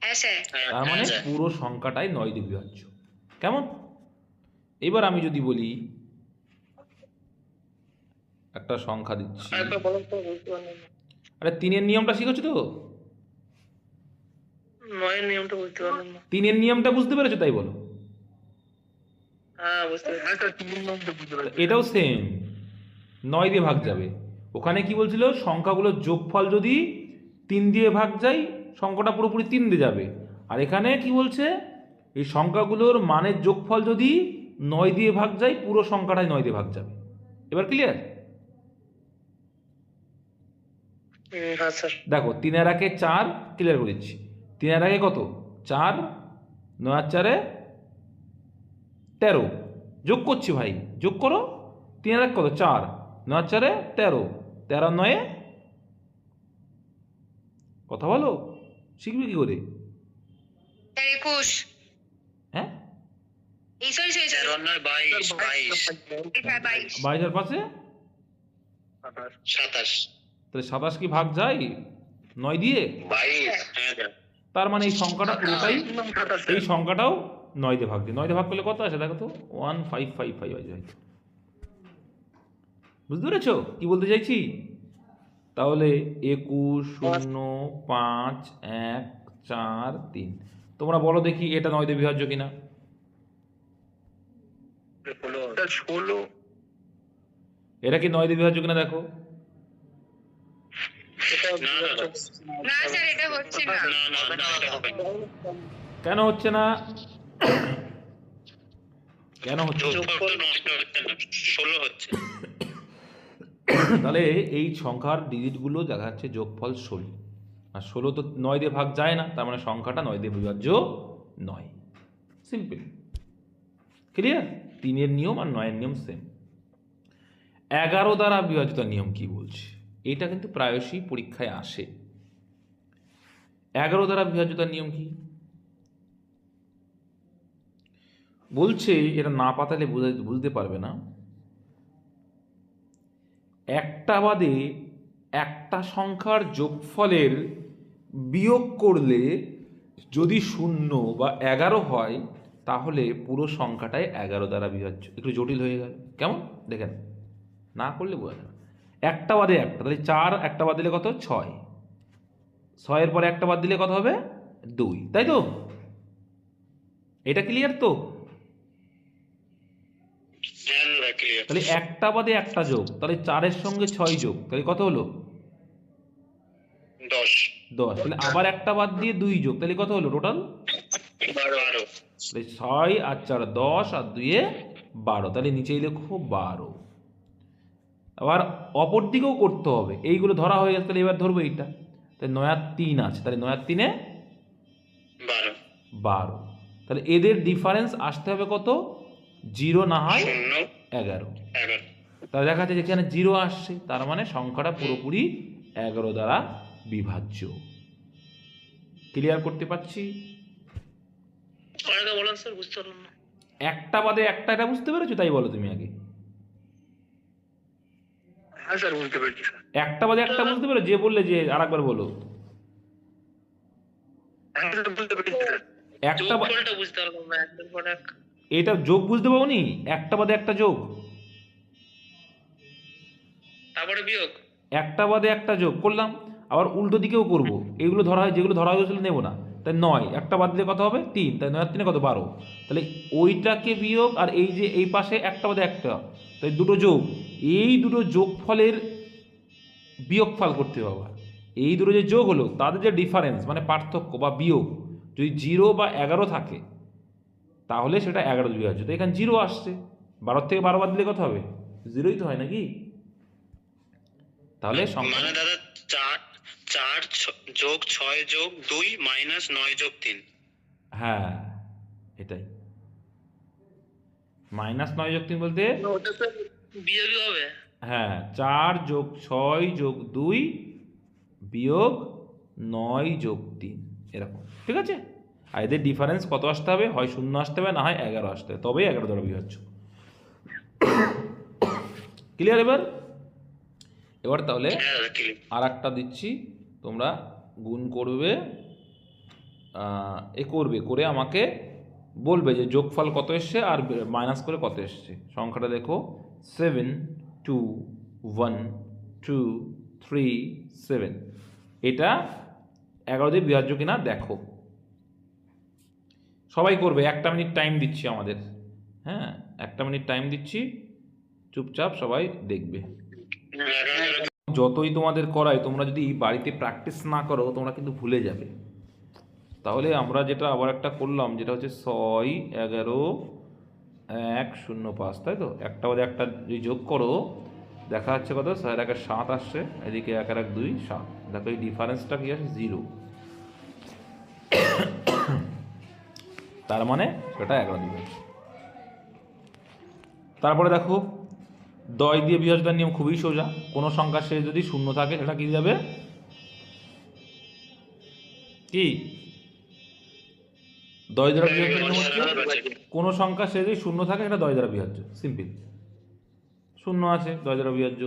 হ্যাঁ স্যার। তার মানে পুরো সংখ্যাটাই 9 দিয়ে বিভাজ্য। কেমন? এবার আমি যদি বলি একটা সংখ্যা দিচ্ছি, আরে 3-এর নিয়মটা শিখেছো তো? 9 নিয়মটা বুঝতে পারলাম না। 3-এর নিয়মটা বুঝতে পেরেছো তাই বলো? হ্যাঁ বুঝতে পারছি। 3 নিয়মটা বুঝতে পারছি। এটাও সেম, 9 দিয়ে ভাগ যাবে। ওখানে কি বলছিল, সংখ্যাগুলোর যোগফল যদি 3 দিয়ে ভাগ যায় সংখ্যাটা পুরোপুরি 3 দিয়ে যাবে। আর এখানে কি বলছে, এই সংখ্যাগুলোর মানের যোগফল যদি 9 দিয়ে ভাগ যায় পুরো সংখ্যাটাই 9 দিয়ে ভাগ যাবে। এবার ক্লিয়ার? হ্যাঁ স্যার। দেখো 3 আর 1 4, ক্লিয়ার করে দিচ্ছি। 3 আর 1 কত 4, 9 আর 4 13, যোগ করছি ভাই, যোগ করো। 3 আর 1 কত 4, 9 আর 4 13, 13 আর 9 কথা বলো, শিখবে কি করে? স্যার 21। হ্যাঁ এই সরি 13 আর 9 22 22 22 আর 5 27। তাহলে 27 কি ভাগ যায় 9 দিয়ে? 22 হ্যাঁ স্যার। তার মানে এই সংখ্যাটা পুরোটাই, এই সংখ্যাটাও 9 দিয়ে ভাগ দিয়ে। 9 দিয়ে ভাগ করলে কত আসে দেখো তো, 1555 হয়ে যায়। বুঝতে পেরেছো কি বলতে চাইছি? তাহলে 21 0 5 1 4 3। তোমরা বলো দেখি এটা 9 দিয়ে বিভাজ্য কিনা? 16। এটা কি 9 দিয়ে বিভাজ্য কিনা দেখো? না স্যার এটা হচ্ছে না। কেন হচ্ছে না? কেন হচ্ছে? 16 হচ্ছে। তাহলে এই সংখ্যার ডিজিটগুলো দেখা যাচ্ছে যোগফল 16, আর 16 তো 9 দিয়ে ভাগ যায় না, তার মানে সংখ্যাটা 9 দিয়ে বিভাজ্য নয়। Simple, clear? 3-এর নিয়ম আর 9-এর নিয়ম সেম। 11 দ্বারা বিভাজিত নিয়ম কি বলছে? এটা কিন্তু প্রায়শই পরীক্ষায় আসে। 11 দ্বারা বিভাজ্যতার নিয়ম কি বলছে? এটা না পাতালে বুঝতে পারবে না। একটা বাদে একটা সংখ্যার যোগফলের বিয়োগ করলে যদি 0 বা 11 হয় তাহলে পুরো সংখ্যাটাই 11 দ্বারা বিভাজ্য। একটু জটিল হয়ে গেল, কেমন দেখেন, না করলে বোঝা যাবে। একটা বাদে একটা, তাহলে 4 একটা বাদ দিলে কত 6, 6-এর পরে একটা বাদ দিলে কত হবে 2, তাই তো? এটা ক্লিয়ার তো? তাহলে একটা বাদে একটা যোগ, তাহলে 4-এর সঙ্গে 6 যোগ, তাহলে কত হলো 10। 10। তাহলে আবার একটা বাদ দিয়ে 2 যোগ, তাহলে কত হলো টোটাল 12। তাহলে 6 আর 4 10 আর 2 12, তাহলে নিচেই লেখো 12। আবার অপর দিকেও করতে হবে, এইগুলো ধরা হয়ে গেছে, তাহলে এবার ধরবো এইটা। তাহলে 9 আর 3 আছে, তাহলে 9 আর 3 12। তাহলে এদের ডিফারেন্স আসতে হবে কত, 0 না হয় 11। তাহলে দেখা যাচ্ছে যেখানে 0 আসছে তার মানে সংখ্যাটা পুরোপুরি 11 দ্বারা বিভাজ্য। ক্লিয়ার করতে পারছি? একটা বাদে একটা, এটা বুঝতে পেরেছো তাই বলো তুমি আগে? হ্যাঁ স্যার বুঝতে পেরেছি স্যার। একটা বাদে একটা বুঝতে পেরেছো? যে বললে যে আরেকবার বলো। হ্যাঁ স্যার বুঝতে পেরেছি স্যার। একটা যোগফলটা বুঝতে পারলাম না, একটার পর এক। এটা যোগ বুঝতে পারোনি? একটা বাদে একটা যোগ, তারপরে বিয়োগ। একটা বাদে একটা যোগ করলাম, আবার উল্টো দিকেও করব, এগুলো ধরা হয়, যেগুলো ধরা হয়েছিল নেবো না। তাই 9 একটা বাদ দিলে কত হবে 3, তাই 9 আর 3 কত 12। তাহলে ওইটাকে বিয়োগ আর এই যে এই পাশে একটা বাদে একটা, তাই দুটো যোগ, এই দুটো যোগফলের বিয়োগফল করতে হবে আবার। এই দুটো যে যোগ হলো তাদের যে ডিফারেন্স মানে পার্থক্য বা বিয়োগ, যদি 0 বা 11 থাকে তাহলে সেটা 11 বিভাজ্য। তো এখানে 0 আসছে, 12 থেকে 12 বাদ দিলে কত হবে 0ই তো হয় নাকি। তাহলে মানে দাদা 4 যোগ 6 যোগ 2 মাইনাস 9 যোগ 3। হ্যাঁ এটাই -9 যোগ 3 বলতে ওটা তো বিয়োগই হবে। হ্যাঁ 4 যোগ 6 যোগ 2 বিয়োগ 9 যোগ 3 এরকম, ঠিক আছে। আর এদের ডিফারেন্স কত আসতে হবে, হয় 0 আসতে হবে, না হয় 11 আসতে হবে, তবেই 11 দ্বারা বিভাজ্য। ক্লিয়ার? এবার তাহলে আর একটা দিচ্ছি, তোমরা গুণ করবে, করে আমাকে বলবে যে যোগফল কত এসছে আর মাইনাস করে কত এসছে। সংখ্যাটা দেখো 7 2 1 2 3 7, এটা 11 দিয়ে বিভাজ্য কিনা দেখো। সবাই করবে, 1 মিনিট টাইম দিচ্ছি আমাদের, হ্যাঁ 1 মিনিট টাইম দিচ্ছি, চুপচাপ সবাই দেখবে। যতই তোমাদের করাই, তোমরা যদি বাড়িতে প্র্যাকটিস না করো তোমরা কিন্তু ভুলে যাবে। তাহলে আমরা যেটা আবার একটা করলাম, যেটা হচ্ছে 6 11 1 0 5, তাই তো একটা বাদে একটা যদি যোগ করো দেখা যাচ্ছে কত, 6 1 7 আসছে, এদিকে 1 1 2 7, দেখো এই ডিফারেন্সটা কি আসে 0, তার মানে সেটা 11 দিবে। তারপরে দেখো দয় দিয়ে বিভাজনের নিয়ম খুবই সোজা, কোনো সংখ্যার শেষ যদি 0 থাকে সেটা কি যাবে, কি দয় দ্বারা বিভাজ্য নিয়ম হচ্ছে কোনো সংখ্যার শেষ যদি 0 থাকে সেটা দয় দ্বারা বিভাজ্য, সিম্পল। 0 আছে দয় দ্বারা বিভাজ্য,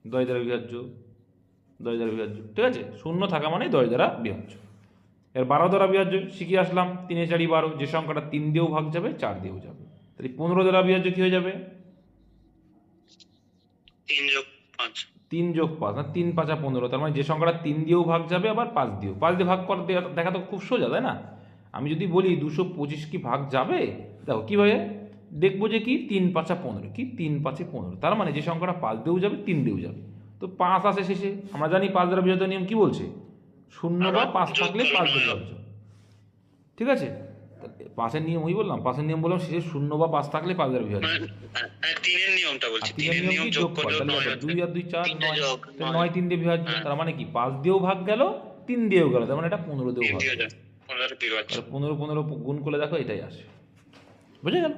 দয় দ্বারা বিভাজ্য, দয় দ্বারা বিভাজ্য, ঠিক আছে। 0 থাকা মানে দয় দ্বারা বিভাজ্য। এর 12 দ্বারা বিভাজ্য শিখে আসলাম, 3 4 12, যে সংখ্যাটা 3 দিয়েও ভাগ যাবে 4 দিয়েও যাবে। তাহলে 15 দ্বারা বিভাজ্য কি হয়ে যাবে 3 যোগ 5, 3 যোগ 5 না 3 5 15, তার মানে যে সংখ্যাটা 3 দিয়েও ভাগ যাবে আবার 5 দিয়েও, 5 দিয়ে ভাগ করতে দেখা তো খুব সোজা, তাই না। আমি যদি বলি 225 কি ভাগ যাবে, দেখো কীভাবে দেখবো যে কি 3 5 15, কি 3 5 15, তার মানে যে সংখ্যাটা 5 দিয়েও যাবে 3 দিয়েও যাবে, তো 5 আসে শেষে। আমরা জানি 5 দ্বারা বিভাজ্য নিয়ম কি বলছে, 0 বা 5 থাকলে 5 দিয়ে বিভাজ্য, ঠিক আছে। 5-এর নিয়ম ওই বললাম, 5-এর নিয়ম বললাম শেষে 0 বা 5 থাকলে 5 দ্বারা বিভাজ্য। 3-এর নিয়মটা বলছি, 3-এর নিয়ম কি যোগ কর, তাহলে 2 আর 2 4 9, 9 3 দিয়ে বিভাজ্য, তার মানে কি 5 দিয়েও ভাগ গেল 3 দিয়েও গেল, তার মানে এটা 15 দিয়েও ভাগ গেল। 15 15 গুণ করলে দেখো এটাই আসে, বুঝে গেল।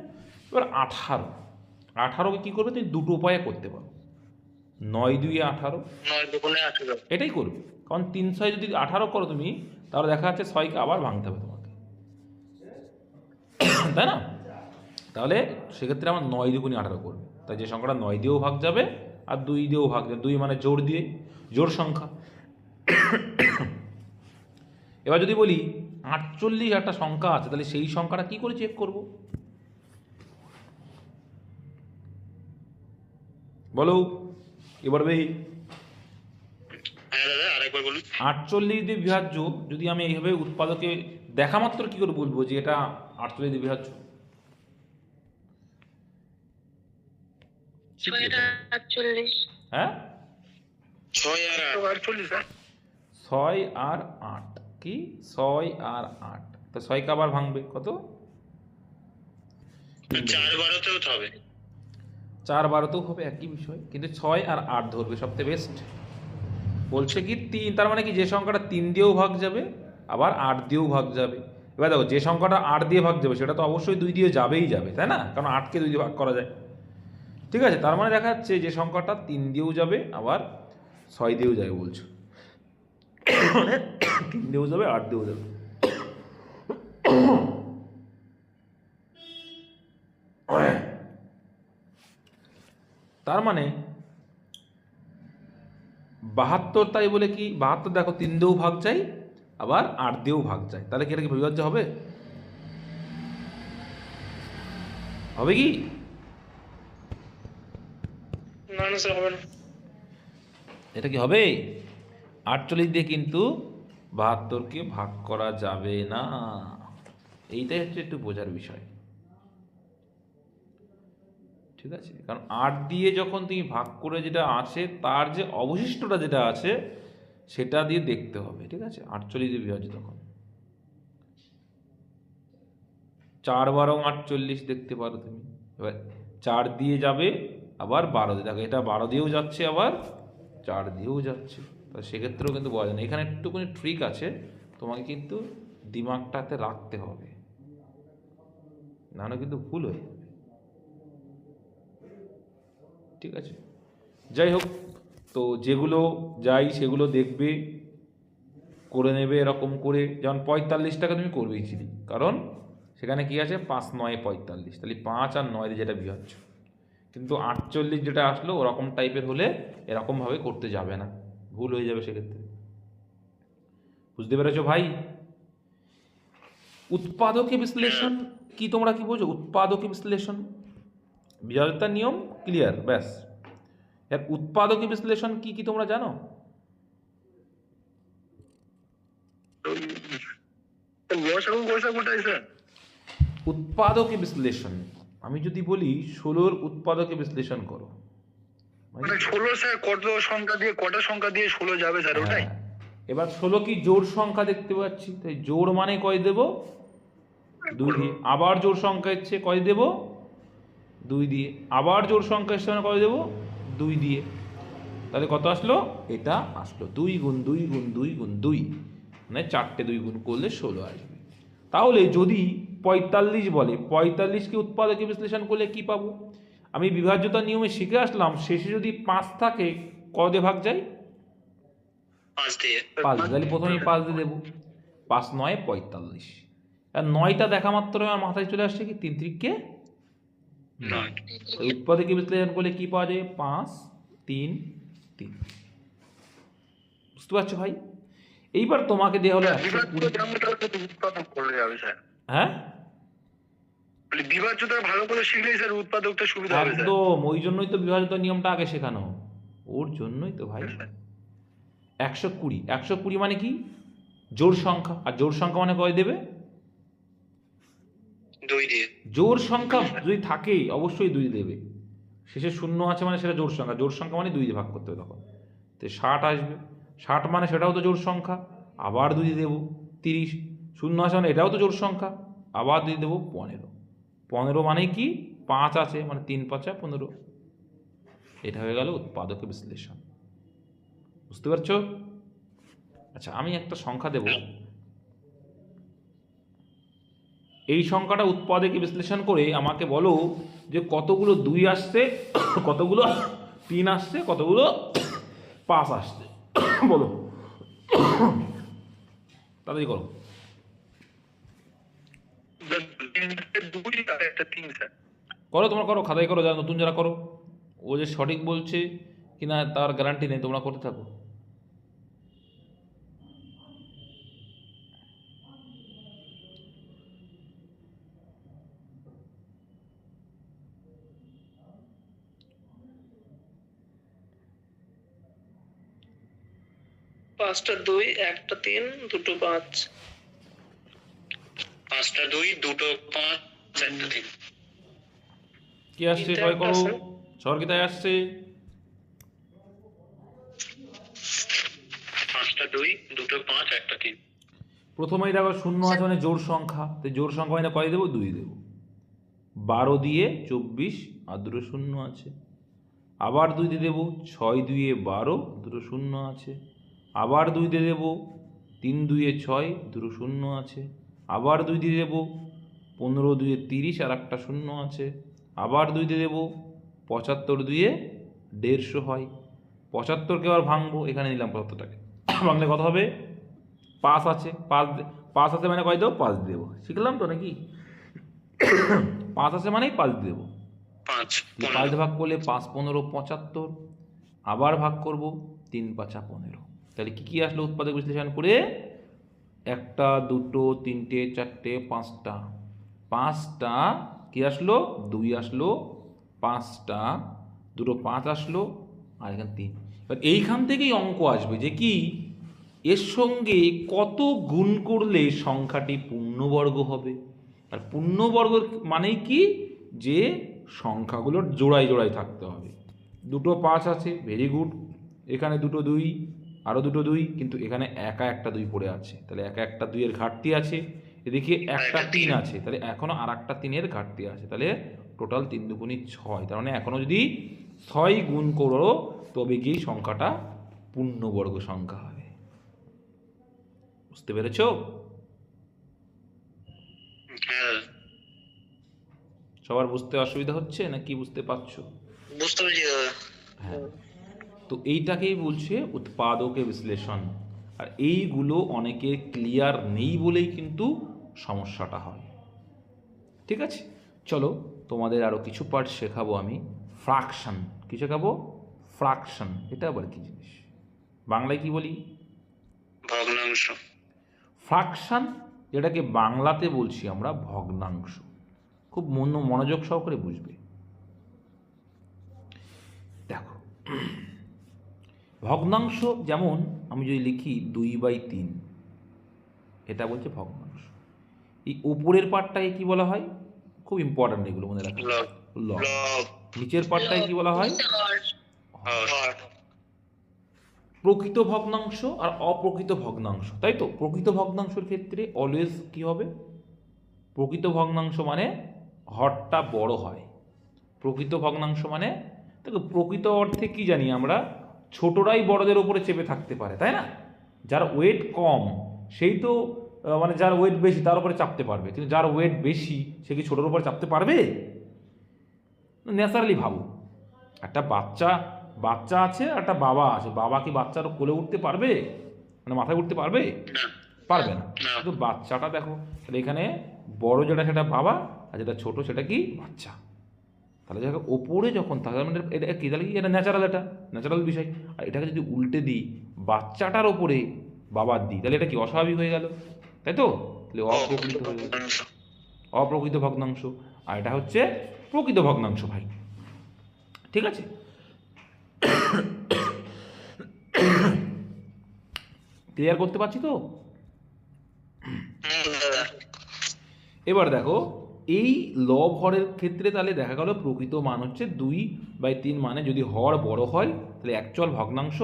এবার 18কে কি করবে, তুমি দুটো উপায়ে করতে পারো, 9 2 18, 9 দুগুণে 18, এটাই করবে। কারণ 3 6 যদি 18 করো তুমি, তাহলে দেখা যাচ্ছে 6কে আবার ভাঙতে হবে তোমাকে, তাই না। তাহলে সেক্ষেত্রে আমার 9 দুগুণে 18 করবে, তাই যে সংখ্যাটা 9 দিয়েও ভাগ যাবে আর 2 দিয়েও ভাগ যাবে, 2 মানে জোর দিয়ে, জোর সংখ্যা। এবার যদি বলি 48 একটা সংখ্যা আছে, তাহলে সেই সংখ্যাটা কি করে চেক করব, বলো এবার ভাই। হ্যাঁ দাদা আরেকবার বলুন। 48 দিয়ে বিভাজ্য যদি আমি এইভাবে উৎপাদকে দেখা মাত্র কি করে বলবো যে এটা 48 দিয়ে বিভাজ্য, হ্যাঁ 6 আর 8, 6 আর 8, কি 6 আর 8, তো 6কে আবার ভাঙবে কত, 4 12তেও তো হবে, 4 12তেও হবে, একই বিষয়, কিন্তু 6 আর 8 ধরবে সবথেকে বেস্ট। বলছে কি 3, তার মানে কি যে সংখ্যাটা 3 দিয়েও ভাগ যাবে আবার 8 দিয়েও ভাগ যাবে। এবার দেখো যে সংখ্যাটা 8 দিয়ে ভাগ যাবে সেটা তো অবশ্যই 2 দিয়ে যাবেই যাবে, তাই না, কারণ 8কে 2 দিয়ে ভাগ করা যায়, ঠিক আছে। তার মানে দেখা যাচ্ছে যে সংখ্যাটা 3 দিয়েও যাবে আবার 6 দিয়েও যাবে, বলছো 3 দিয়েও যাবে 8 দিয়েও যাবে। তার মানে 72, তাই বলে কি 72 দেখো 3 দিয়েও ভাগ যায় আবার 8 দিয়েও ভাগ যায়, তাহলে কি এটা কি বিভাজ্য হবে, হবে কি না না স্যার হবে না, এটা কি হবে? 48 দিয়ে কিন্তু 72কে ভাগ করা যাবে না। এইটাই হচ্ছে একটু বোঝার বিষয়, ঠিক আছে? কারণ 8 দিয়ে যখন তুমি ভাগ করে যেটা আছে তার যে অবশিষ্টটা যেটা আছে সেটা দিয়ে দেখতে হবে, ঠিক আছে? 48 দিয়ে বিভাজ্য তখন 4 12 48 দেখতে পারো তুমি। এবার 4 দিয়ে যাবে, আবার 12 দিয়ে, দেখো এটা 12 দিয়েও যাচ্ছে, আবার 4 দিয়েও যাচ্ছে, তা সেক্ষেত্রেও কিন্তু বলা যায় না। এখানে একটুখানি ট্রিক আছে, তোমাকে কিন্তু দিমাগটাতে রাখতে হবে, নাহলে কিন্তু ভুল হয়ে যাবে, ঠিক আছে? যাই হোক, তো যেগুলো যাই সেগুলো দেখবে, করে নেবে এরকম করে। যেমন 45 টাকা তুমি করবেই চিলি, কারণ সেখানে কি আছে 5 9 45, তাহলে 5 আর 9 দিয়ে যেটা বিভাজ্য। কিন্তু 48 যেটা আসলো ওরকম টাইপের হলে এরকমভাবে করতে যাবে না, ভুল হয়ে যাবে সেক্ষেত্রে। বুঝতে পেরেছো ভাই? উৎপাদকে বিশ্লেষণ কি তোমরা কি বোঝো? উৎপাদকে বিশ্লেষণ, বিভাজ্যতার নিয়ম ক্লিয়ার, ব্যাস। এর উৎপাদকে বিশ্লেষণ কি কি তোমরা জানো? উৎপাদকে বিশ্লেষণ, আমি যদি বলি 16 উৎপাদকে বিশ্লেষণ করো, মানে 16 স্যার কত সংখ্যা দিয়ে কটা সংখ্যা দিয়ে 16 যাবে স্যার ওটাই? হ্যাঁ। এবার 16 কি জোড় সংখ্যা দেখতে পাচ্ছি, তাই জোড় মানে কয় দেব? 2 দিয়ে। আবার জোড় সংখ্যা ইচ্ছে কয় দেব? 2 দিয়ে। আবার জোড় সংখ্যা এসছে মানে কয় দেব? 2 দিয়ে। তাহলে কত আসলো? এটা আসলো 2 গুণ 2 গুণ 2 গুণ 2, মানে 4টে 2 গুণ করলে 16 আসবে। তাহলে যদি 45 বলে, 45কে উৎপাদকে বিশ্লেষণ করলে কি পাবো? আমি বিভাজ্যতার নিয়মে শিখে আসলাম, শেষে যদি 5 থাকে কত দিয়ে ভাগ যায়? 5 দিয়ে। 5 দিয়ে। তাহলে প্রথমেই 5 দিয়ে দেবো, 5 9 45। আর 9টা দেখা মাত্র আমার মাথায় চলে আসছে কি 3 3কে 9। উৎপাদকে বিশ্লেষণ করলে কি পাওয়া যায়? 5 3 3। বুঝতে পারছো ভাই? এইবার তোমাকে দেওয়া হলো 120। হ্যাঁ, বিভাজ্যতা ভালো করে শিখলেই স্যার উৎপাদকটা সুবিধা হবে স্যার। একদম, ওই জন্যই তো বিভাজ্যতার নিয়মটা আগে শেখানো, ওর জন্যই তো ভাই। 120, 120 মানে কি? জোড় সংখ্যা, আর জোড় সংখ্যা মানে কয় দেবে? 2 দিয়ে। জোড় সংখ্যা যদি থাকে অবশ্যই 2 দেবে, শেষে শূন্য আছে মানে সেটা জোড় সংখ্যা, জোড় সংখ্যা মানে 2 দিয়ে ভাগ করতে হবে তখন, তো 60 আসবে। 60 মানে সেটাও তো জোড় সংখ্যা, আবার 2 দিয়ে দেবো। 30, শূন্য আছে মানে এটাও তো জোড় সংখ্যা, আবার 2 দিয়ে দেবো। 15, 15 মানে কি? 5 আছে মানে 3 5 15। এটা হয়ে গেল উৎপাদকে বিশ্লেষণ। বুঝতে পারছো? আচ্ছা, আমি একটা সংখ্যা দেব, এই সংখ্যাটা উৎপাদকে বিশ্লেষণ করে আমাকে বলো যে কতগুলো 2 আসছে, কতগুলো 3 আসছে, কতগুলো 5 আসছে, বলো, তাড়াতাড়ি করো। 2 আর একটা 3 স্যার। করো, তোমরা করো, খাতায় করো, যারা নতুন যারা করো, ও যে সঠিক বলছে কিনা তার গ্যারান্টি নেই, তোমরা করতে থাকো। পাঁচটা 2, একটা 3, দুটো 5। 5টা 2, দুটো 5, একটা 3। কি আসছে সবাই করো, সরকিতায় আসছে। 5টা 2, দুটো 5, একটা 3। প্রথমেই দেখো শূন্য আছে মানে জোড় সংখ্যা, তো জোড় সংখ্যা মানে কয় দেবো? 2 দেবো। 12 দিয়ে 24 আর দুটো শূন্য আছে, আবার 2 দিয়ে দেবো। 6 2 12, দুটো শূন্য আছে, আবার 2 দিয়ে দেবো। 3 2 6, দুটো শূন্য আছে, আবার 2 দিয়ে দেবো। 15 2 30 আর একটা শূন্য আছে, আবার 2 দিয়ে দেবো। 75 2 150 হয়। 75কে আবার ভাঙবো, এখানে নিলাম 75টাকে, ভাঙলে কত হবে? 5 আছে, 5 আছে মানে কয় দেবো? 5 দেবো। শিখলাম তো নাকি? 5 আছে মানেই 5 দেবো। 5 5 ভাগ করলে 5 15 75, আবার ভাগ করব 3 5 15। তাহলে কি কি আসলো উৎপাদক বিশ্লেষণ করে? একটা, দুটো, তিনটে, চারটে, 5টা। 5টা কি আসলো? 2 আসলো। 5টা, দুটো 5 আসলো, আর এখানে 3। এবার এইখান থেকেই অঙ্ক আসবে যে কি এর সঙ্গে কত গুণ করলে সংখ্যাটি পূর্ণবর্গ হবে। আর পূর্ণবর্গ মানেই কি যে সংখ্যাগুলোর জোড়ায় জোড়ায় থাকতে হবে। দুটো 5 আছে, ভেরি গুড। এখানে দুটো 2, আরও দুটো 2, কিন্তু এখানে একা একটা 2 পড়ে আছে, তাহলে একা একটা 2-এর ঘাটতি আছে। এদিকে একটা 3 আছে, তাহলে এখনও আর একটা 3-এর ঘাটতি আছে, তাহলে টোটাল 3 দুগুণী 6। তার মানে এখনও যদি 6 গুণ করো তবে গিয়ে সংখ্যাটা পূর্ণবর্গ সংখ্যা হবে। বুঝতে পেরেছ? হ্যাঁ সবার বুঝতে অসুবিধা হচ্ছে না কি বুঝতে পারছো? বুঝতে পেরেছি দাদা। হ্যাঁ, তো এইটাকেই বলছে উৎপাদকে বিশ্লেষণ। আর এইগুলো অনেকের ক্লিয়ার নেই বলেই কিন্তু সমস্যাটা হয়। ঠিক আছে, চলো তোমাদের আরও কিছু পার্ট শেখাবো আমি। ফ্র্যাকশন কি শেখাবো? ফ্র্যাকশন, এটা আবার কি জিনিস? বাংলায় কি বলি? ভগ্নাংশ। ফ্র্যাকশন, যেটাকে বাংলাতে বলছি আমরা ভগ্নাংশ। খুব মনোযোগ সহকারে বুঝবে। দেখো, ভগ্নাংশ যেমন আমি যদি লিখি 2/3, এটা বলছে ভগ্নাংশ। এই উপরের পার্টটাকে কি বলা হয়? খুব ইম্পর্ট্যান্ট, এগুলো মনে রাখা। লব। নিচের পার্টটাকে কি বলা হয়? হর। প্রকৃত ভগ্নাংশ আর অপ্রকৃত ভগ্নাংশ, তাই তো? প্রকৃত ভগ্নাংশের ক্ষেত্রে অলওয়েজ কি হবে? প্রকৃত ভগ্নাংশ মানে হরটা বড় হয়। প্রকৃত ভগ্নাংশ মানে, দেখো প্রকৃত অর্থে কি জানি আমরা, ছোটরাই বড়দের ওপরে চেপে থাকতে পারে, তাই না? যার ওয়েট কম সেই তো মানে যার ওয়েট বেশি তার উপরে চাপতে পারবে, কিন্তু যার ওয়েট বেশি সে কি ছোটোর উপরে চাপতে পারবে? ন্যাচারালি ভাবো, একটা বাচ্চা আছে, একটা বাবা আছে, বাবা কি বাচ্চার কোলে উঠতে পারবে, মানে মাথায় উঠতে পারবে? পারবে না। কিন্তু বাচ্চাটা দেখো, তাহলে এখানে বড় যেটা সেটা বাবা, আর যেটা ছোট সেটা কি বাচ্চা। তাহলে দেখো ওপরে যখন তাহলে মানে এটা কি, তাহলে কি এটা ন্যাচারাল বিষয়। আর এটাকে যদি উল্টে দিই, বাচ্চাটার ওপরে বাবার দিই, তাহলে এটা কি অস্বাভাবিক হয়ে গেল, তাই তো? তাহলে অপ্রকৃত হয়ে গেল, অপ্রকৃত ভগ্নাংশ। আর এটা হচ্ছে প্রকৃত ভগ্নাংশ ভাই। ঠিক আছে, ক্লিয়ার করতে পারছি তো? এবার দেখো, এই লব হরের ক্ষেত্রে তাহলে দেখা গেল প্রকৃত মান হচ্ছে 2/3, মানে যদি হর বড় হয় তাহলে অ্যাকচুয়াল ভগ্নাংশ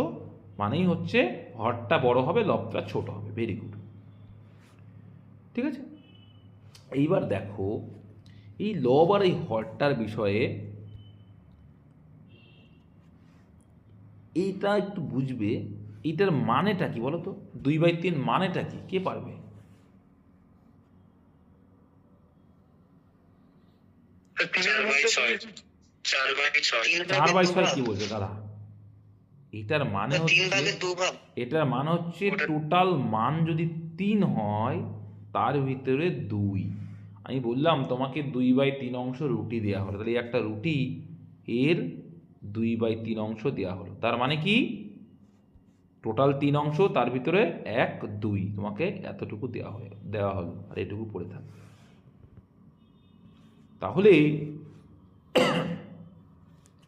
মানেই হচ্ছে হরটা বড় হবে, লবটা ছোট হবে। ভেরি গুড, ঠিক আছে। এইবার দেখো, এই লব আর এই হরটার বিষয়ে এইটা একটু বুঝবে। এইটার মানেটা কি বলো তো? 2/3 মানেটা কি, কে পারবে? 4/6 কি বলছে দাদা? এটার মানে হচ্ছে টোটাল মান যদি 3 হয় তার ভিতরে 2। আমি বললাম তোমাকে 2/3 অংশ রুটি দেওয়া হলো, তাহলে একটা রুটি এর 2/3 অংশ দেওয়া হলো, তার মানে কি টোটাল 3 অংশ, তার ভিতরে 1, 2, তোমাকে এতটুকু দেওয়া হলো, আর এটুকু পড়ে থাকবে। তাহলে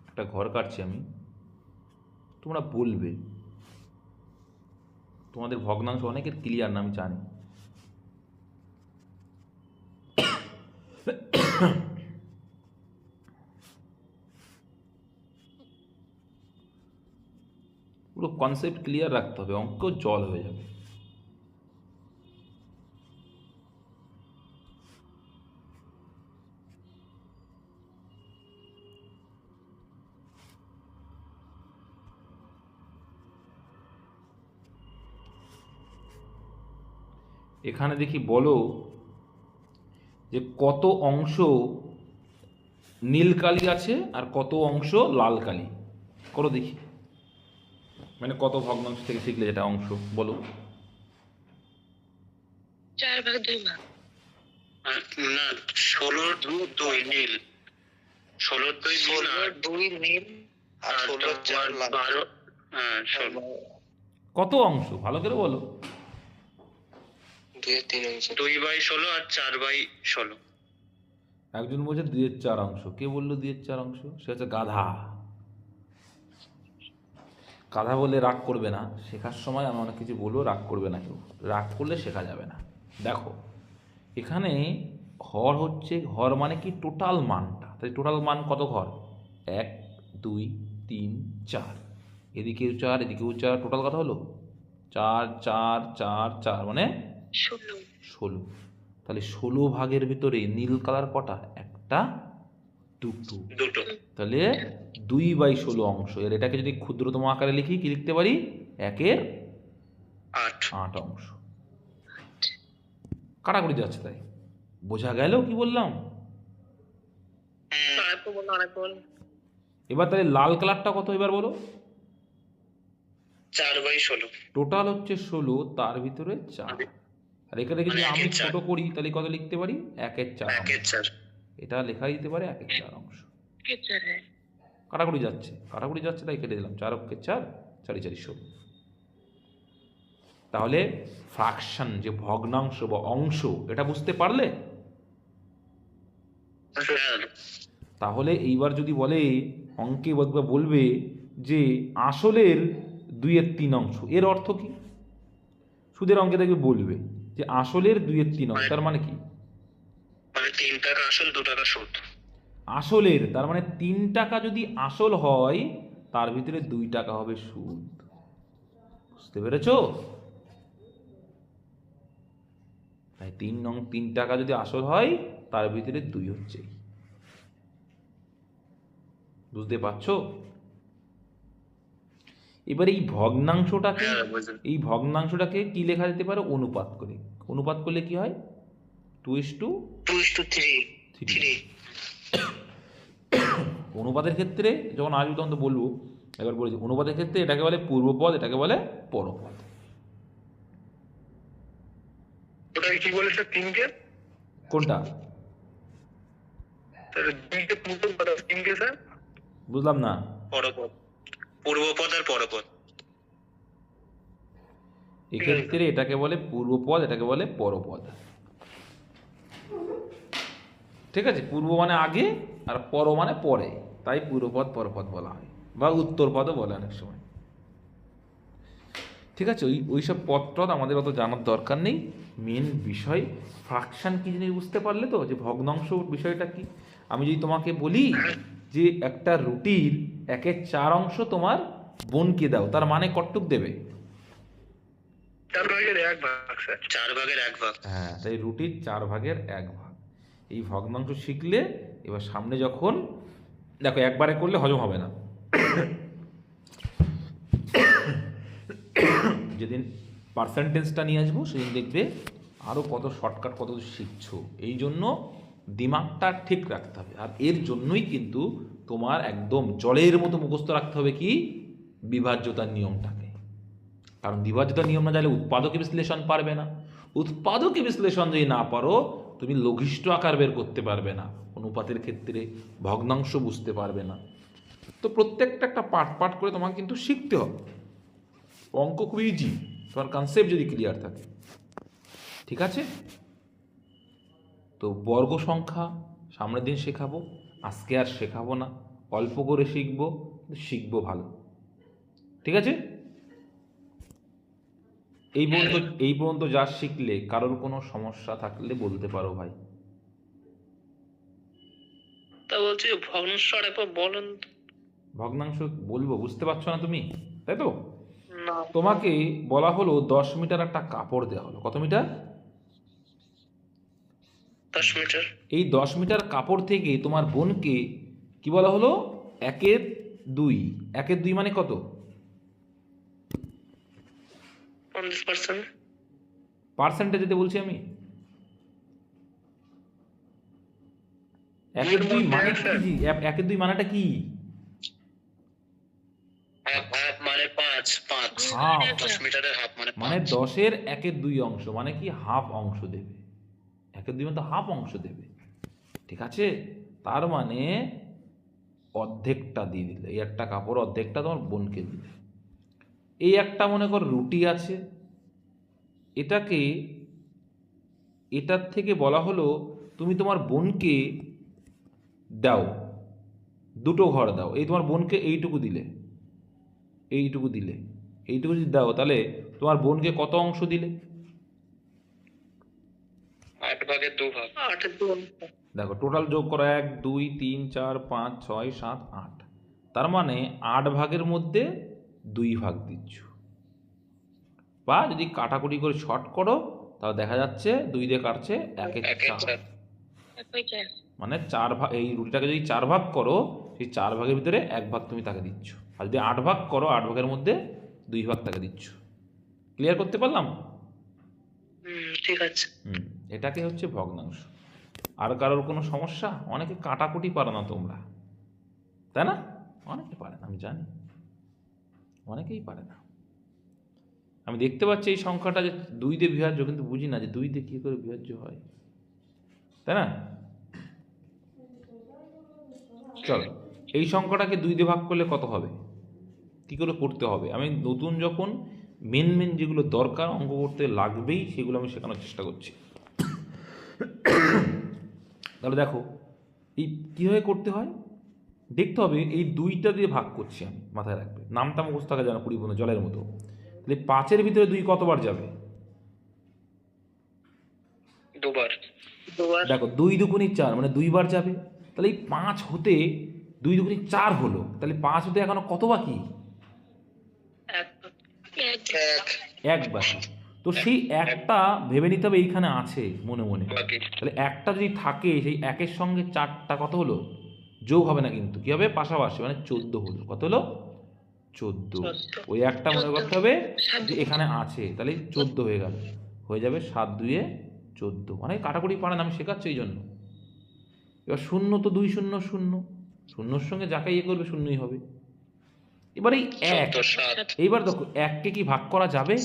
একটা ঘর কাটছি আমি, তোমরা বলবে তোমাদের ভগ্নাংশ অনেকের ক্লিয়ার না, আমি জানি। পুরো কনসেপ্ট ক্লিয়ার রাখতে হবে, অঙ্ক জল হয়ে যাবে। এখানে দেখি বলো যে কত অংশ নীল কালি আছে আর কত অংশ লাল কালি, করো দেখি। মানে কত ভগ্নাংশ থেকে শিখলে যেটা অংশ বলো? 4/2 না, 16/2 নীল, 16/2 নীল আর 16/4 12। হ্যাঁ, 16। কত অংশ ভালো করে বলো? 2/16 আর 4/16। একজন বলছে 2/4 অংশ, কে বললো 2/4 অংশ? সে হচ্ছে গাধা। কথা বলে রাগ করবে না, শেখার সময় আমি অনেক কিছু বলবো, রাগ করবে না কেউ, রাগ করলে শেখা যাবে না। দেখো এখানে হর হচ্ছে, হর মানে কি টোটাল মানটা, তাই টোটাল মান কত ঘর? 1 2 3 4, এদিকেও 4 এদিকেও 4, টোটাল কত হলো? 4 4 4 4 মানে 16। তাহলে 16 ভাগের ভিতরে নীল কালার কটা? একটা, দুটো। তাহলে 2/16 অংশ। এর এটাকে যদি ক্ষুদ্রতম আকারে লিখি কি লিখতে পারি? 1/8 অংশ। কাটাকুটি যাচ্ছে, তাই বোঝা গেল কি বললাম? এবার তাহলে লাল কালারটা কত এবার বলো? 4/16। টোটাল হচ্ছে 16, তার ভিতরে 4। আর এখানে যদি মানে আমি 1/4 ছোট করি তাহলে কত লিখতে পারি? 1/4 অংশ। 1/4। এটা লেখা যেতে পারে 1/4 অংশ। কাটাকুটি যাচ্ছে, কাটাকুটি যাচ্ছে, তাই কেটে দিলাম। 4 অক্ষে 4, 4 4 16। তাহলে ফ্র্যাকশন যে ভগ্নাংশ বা অংশ, এটা বুঝতে পারলে? তাহলে এইবার যদি বলে অঙ্কে বলবে যে আসলের 2/3 অংশ, এর অর্থ কি? সুদের অঙ্কে দেখবে বলবে যে আসলের 2/3 অংশ, তার মানে কি? মানে 3 টাকা আসল, 2 টাকা সুদ। আসলের তার মানে 3 টাকা যদি আসল হয়, তার ভিতরে 2 টাকা হবে সুদ। বুঝতে পেরেছো? তাই 3 টাকা যদি আসল হয়, তার ভিতরে 2 হচ্ছে। বুঝতে পারছো? এবার এই ভগ্নাংশটাকে কি লেখা যেতে পারে? অনুপাত করে। অনুপাত করলে কি হয়? 2:3। অনুপাতের ক্ষেত্রে যখন আসবে তখন তো বলবো, একবার বলেছি, অনুপাতের ক্ষেত্রে এটাকে বলে পূর্বপদ, এটাকে বলে পরপদ। ওটাকে কি বলেছে? 3 কে কোনটা? তাহলে 2 কে পূর্বপদ, 3 কে স্যার বুঝলাম না। পরপদ। পূর্বপদ আর পরপদ। এক্ষেত্রে এটাকে বলে পূর্বপদ, এটাকে বলে পরপদ। ঠিক আছে? পূর্ব মানে আগে আর পর মানে পরে, তাই পূর্বপদ পরপদ বলা হয়, বা উত্তরপদও বলে অনেক সময়। ঠিক আছে? ওইসব পদটদ আমাদের অত জানার দরকার নেই। মেন বিষয় ফ্র্যাকশন কি জিনিস বুঝতে পারলে তো, যে ভগ্নাংশ বিষয়টা কি। আমি যদি তোমাকে বলি যে একটা রুটির 1/4 অংশ তোমার বোনকে দাও, তার মানে কতটুক দেবে? 4 ভাগের 1 ভাগ স্যার। 4 ভাগের 1 ভাগ। হ্যাঁ, তাই রুটির 4 ভাগের 1 ভাগ। এই ভগ্নাংশ শিখলে এবার সামনে যখন দেখো একবারে করলে হজম হবে না, যেদিন পার্সেন্টেজটা নিয়ে আসবো সেদিন দেখবে আরও কত শর্টকাট, কত শিখছো। এই জন্য দিমাগটা ঠিক রাখতে হবে। আর এর জন্যই কিন্তু তোমার একদম জলের মতো মুখস্থ রাখতে হবে কি? বিভাজ্যতার নিয়মটাকে। কারণ বিভাজ্যতার নিয়ম না জানলে উৎপাদকে বিশ্লেষণ পারবে না। উৎপাদকে বিশ্লেষণ যদি না পারো, তুমি লঘিষ্ঠ আকার বের করতে পারবে না। অনুপাতের ক্ষেত্রে ভগ্নাংশ বুঝতে পারবে না। তো প্রত্যেকটা একটা পার্ট পার্ট করে তোমাকে কিন্তু শিখতে হবে। অঙ্ক খুব ইজি, তোমার কনসেপ্ট যদি ক্লিয়ার থাকে। ঠিক আছে? তো বর্গ সংখ্যা সামনের দিন শেখাবো, আজকে আর শেখাবো না, অল্প করে শিখবো, শিখবো ভালো। ঠিক আছে? এই পর্যন্ত যা শিখলে কারোর কোনো সমস্যা থাকলে বলতে পারো ভাই। তা বলছি ভগ্নাংশ আর একবার বলেন। ভগ্নাংশ বলবো, বুঝতে পারছো না তুমি, তাই তো? না, তোমাকে বলা হলো 10 মিটার একটা কাপড় দেওয়া হলো। কত মিটার? 10 মিটার। এই 10 মিটার কাপড় থেকে তোমার বোনকে কি বলা হলো? 1/2। 1/2 মানে কত? 50%। পার্সেন্টেজ যেতে বলছি আমি। 1/2 মানে কি? 1/2 মানেটা কি? হাফ মানে 5 হাফ। 10 মিটারের হাফ মানে মানে 10-এর 1/2 অংশ মানে কি? হাফ অংশ দেবে। 1/2 মানে তো হাফ অংশ দেবে। ঠিক আছে? তার মানে অর্ধেকটা দিয়ে দিলে, এই একটা কাপড় অর্ধেকটা তোমার বোনকে দিলে। এই একটা মনে কর রুটি আছে, এটার থেকে বলা হলো তুমি তোমার বোনকে দাও, 2টো ঘর দাও। এই তোমার বোনকে এইটুকু দিলে, এইটুকু দিলে, এইটুকু যদি দাও তাহলে তোমার বোনকে কত অংশ দিলে? 8 ভাগের 2 ভাগ। 8 এর 2 দেখো টোটাল যোগ করো, 1 2 3 4 5 6 7 8, তার মানে 8 ভাগের মধ্যে 2 ভাগ দিচ্ছ। বা যদি কাটাকুটি করে শর্ট করো তাহলে দেখা যাচ্ছে 2 দিয়ে কাটছে 1 এর 4, মানে 4 ভাগ। এই রুটিটাকে যদি 4 ভাগ করো সেই 4 ভাগের ভিতরে 1 ভাগ তুমি তাকে দিচ্ছ, আর যদি 8 ভাগ করো 8 ভাগের মধ্যে 2 ভাগ তাকে দিচ্ছ। ক্লিয়ার করতে পারলাম? ঠিক আছে। এটাকে হচ্ছে ভগ্নাংশ। আর কারোর কোনো সমস্যা? অনেকে কাটাকুটি পারো না তোমরা, তাই না? অনেকে পারে না, আমি জানি, অনেকেই পারে না। আমি দেখতে পাচ্ছি এই সংখ্যাটা যে 2 দিয়ে বিভাজ্য, কিন্তু বুঝি না যে 2 দিয়ে কী করে বিভাজ্য হয়, তাই না? চলো এই সংখ্যাটাকে 2 দিয়ে ভাগ করলে কত হবে, কী করে করতে হবে, আমি নতুন যখন মেন যেগুলো দরকার অঙ্ক করতে লাগবেই সেগুলো আমি শেখানোর চেষ্টা করছি। তাহলে দেখো এই কীভাবে করতে হয় দেখতে হবে। এই 2টা দিয়ে ভাগ করছি আমি, মাথায় রাখবে, নামটা মুখস্থ থাকা জানা পরিপূর্ণ জলের মতো। তাহলে 5-এর ভিতরে 2 কতবার যাবে? 2 বার। দেখো 2 দুগুণী 4, মানে 2 বার যাবে। তাহলে এই 5 হতে 2 দুগুণী 4 হলো, তাহলে 5 হতে এখনো কত বাকি? 1 বাকি। তো সেই একটা ভেবে নিতে হবে এইখানে আছে মনে মনে। তাহলে একটা যদি থাকে সেই 1-এর সঙ্গে 4টা কত হলো? যোগ হবে না কিন্তু, কি হবে? পাশাপাশি, মানে 14 হলো। কত হলো? 14। ওই একটা মনে করতে হবে যে এখানে আছে, তাহলে 14 হয়ে গেল, হয়ে যাবে 7 2 14। অনেক কাটাকুটি পারেন, আমি শেখাচ্ছি এই জন্য। এবার 0 তো 2 0 0, শূন্যর সঙ্গে যাকে ইয়ে করবে শূন্যই হবে। এবার এই 1, এইবার দেখো 1কে কি ভাগ করা যাবে?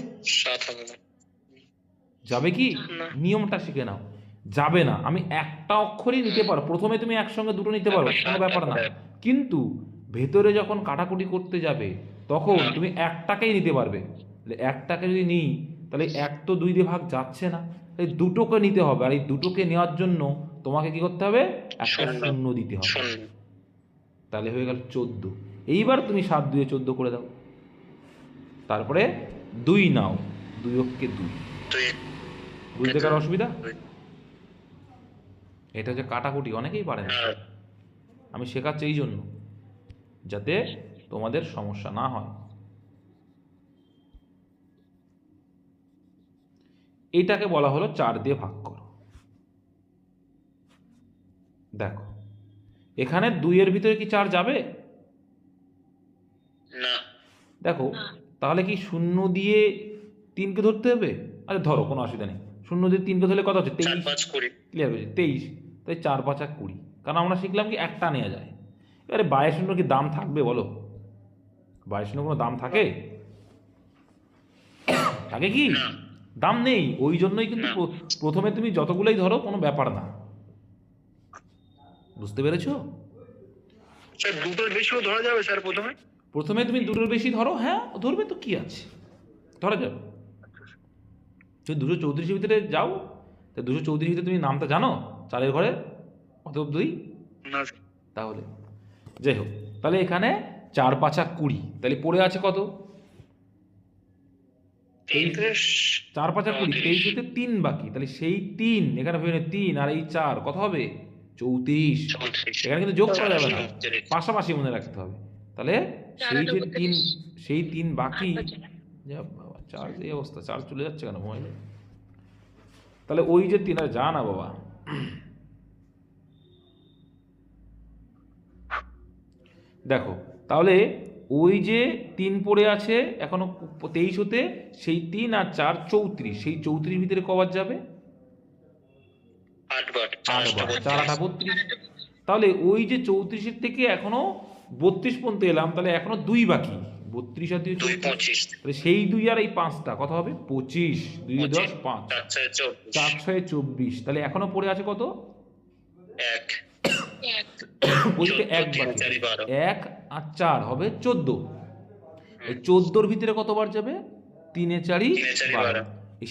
7 হবে না। যাবে কি? না। নিয়মটা শিখে নাও। যাবে না। আমি একটা অক্ষরই নিতে পারো, প্রথমে তুমি একসঙ্গে দুটো নিতে পারো, কোনো ব্যাপার না, কিন্তু ভেতরে যখন কাটাকুটি করতে যাবে তখন তুমি একটাকেই নিতে পারবে। একটাকে যদি নিই তাহলে 1 তো 2 দিয়ে ভাগ যাচ্ছে না, তাই দুটোকে নিতে হবে। আর এই দুটোকে নেওয়ার জন্য তোমাকে কি করতে হবে? একটা শূন্য দিতে হবে। তাহলে হয়ে গেল 14। এইবার তুমি 7 2 14 করে দাও, তারপরে 2 নাও, 2 অক্ষে 2। বুঝতে কারো অসুবিধা? এটা হচ্ছে কাটাকুটি, অনেকেই পারে না। আমি শেখাচ্ছি এই জন্য যাতে তোমাদের সমস্যা না হয়। এইটাকে বলা হলো 4 দিয়ে ভাগ করো। দেখো এখানে 2 এর ভিতরে কি 4 যাবে? না। দেখো তাহলে কি 0 দিয়ে 3কে ধরতে হবে? আচ্ছা ধরো, কোনো অসুবিধা নেই। 0 দিয়ে 3কে ধরলে কত হচ্ছে? 23। 5 20। ক্লিয়ার হয়েছে? 23। তাই 4 5 20, কারণ আমরা শিখলাম কি একটা নেওয়া যায়। এবারে 22 কি দাম থাকবে বলো? 22 কোনো দাম থাকে? থাকে কি? দাম নেই। ওই জন্যই কিন্তু প্রথমে তুমি যতগুলোই ধরো কোনো ব্যাপার না। বুঝতে পেরেছো? স্যার দুটোর বেশিও ধরা যাবে স্যার প্রথমে? প্রথমে তুমি দুটোর বেশি ধরো, হ্যাঁ ধরবে তো, কি আছে, ধরা যাবে। তুমি 234 ভিতরে যাও, তা 234 ভিতরে তুমি নামটা জানো 4-এর ঘরে কত অব্দি? না। তাহলে যাই হোক, তাহলে এখানে 4 5 20, তাহলে পড়ে আছে কত? 4 5 20, 23 হতে 3 বাকি। তাহলে সেই 3 এখানে হয়ে 3 আর এই 4 কত হবে? 34। এখানে কিন্তু যোগ করা যাবে না, পাশাপাশি মনে রাখতে হবে। তাহলে সেই 3 বাকি। বাবা চার্জ এই অবস্থা, চার্জ চলে যাচ্ছে কেন মোবাইলে? তাহলে ওই যে 3 আর যা না বাবা। দেখো তাহলে ওই যে 3 পড়ে আছে এখনো 23 হতে, সেই 3 আর 4 34, সেই 34 ভিতরে কবার যাবে? 8 বার। 4 8 32। তাহলে ওই যে 34 থেকে এখনো 32 পর্যন্ত এলাম, তাহলে এখনো 2 বাকি। 32 আর 2 25। তাহলে সেই 2 আর এই 5টা কত হবে? 25। 2 10 5, 4 6 24। তাহলে এখনো পড়ে আছে কত? 1। বলতে 1 বাকি। 1 আর 4 হবে 14। এই 14-র ভিতরে কতবার যাবে? 3 এ 4 12।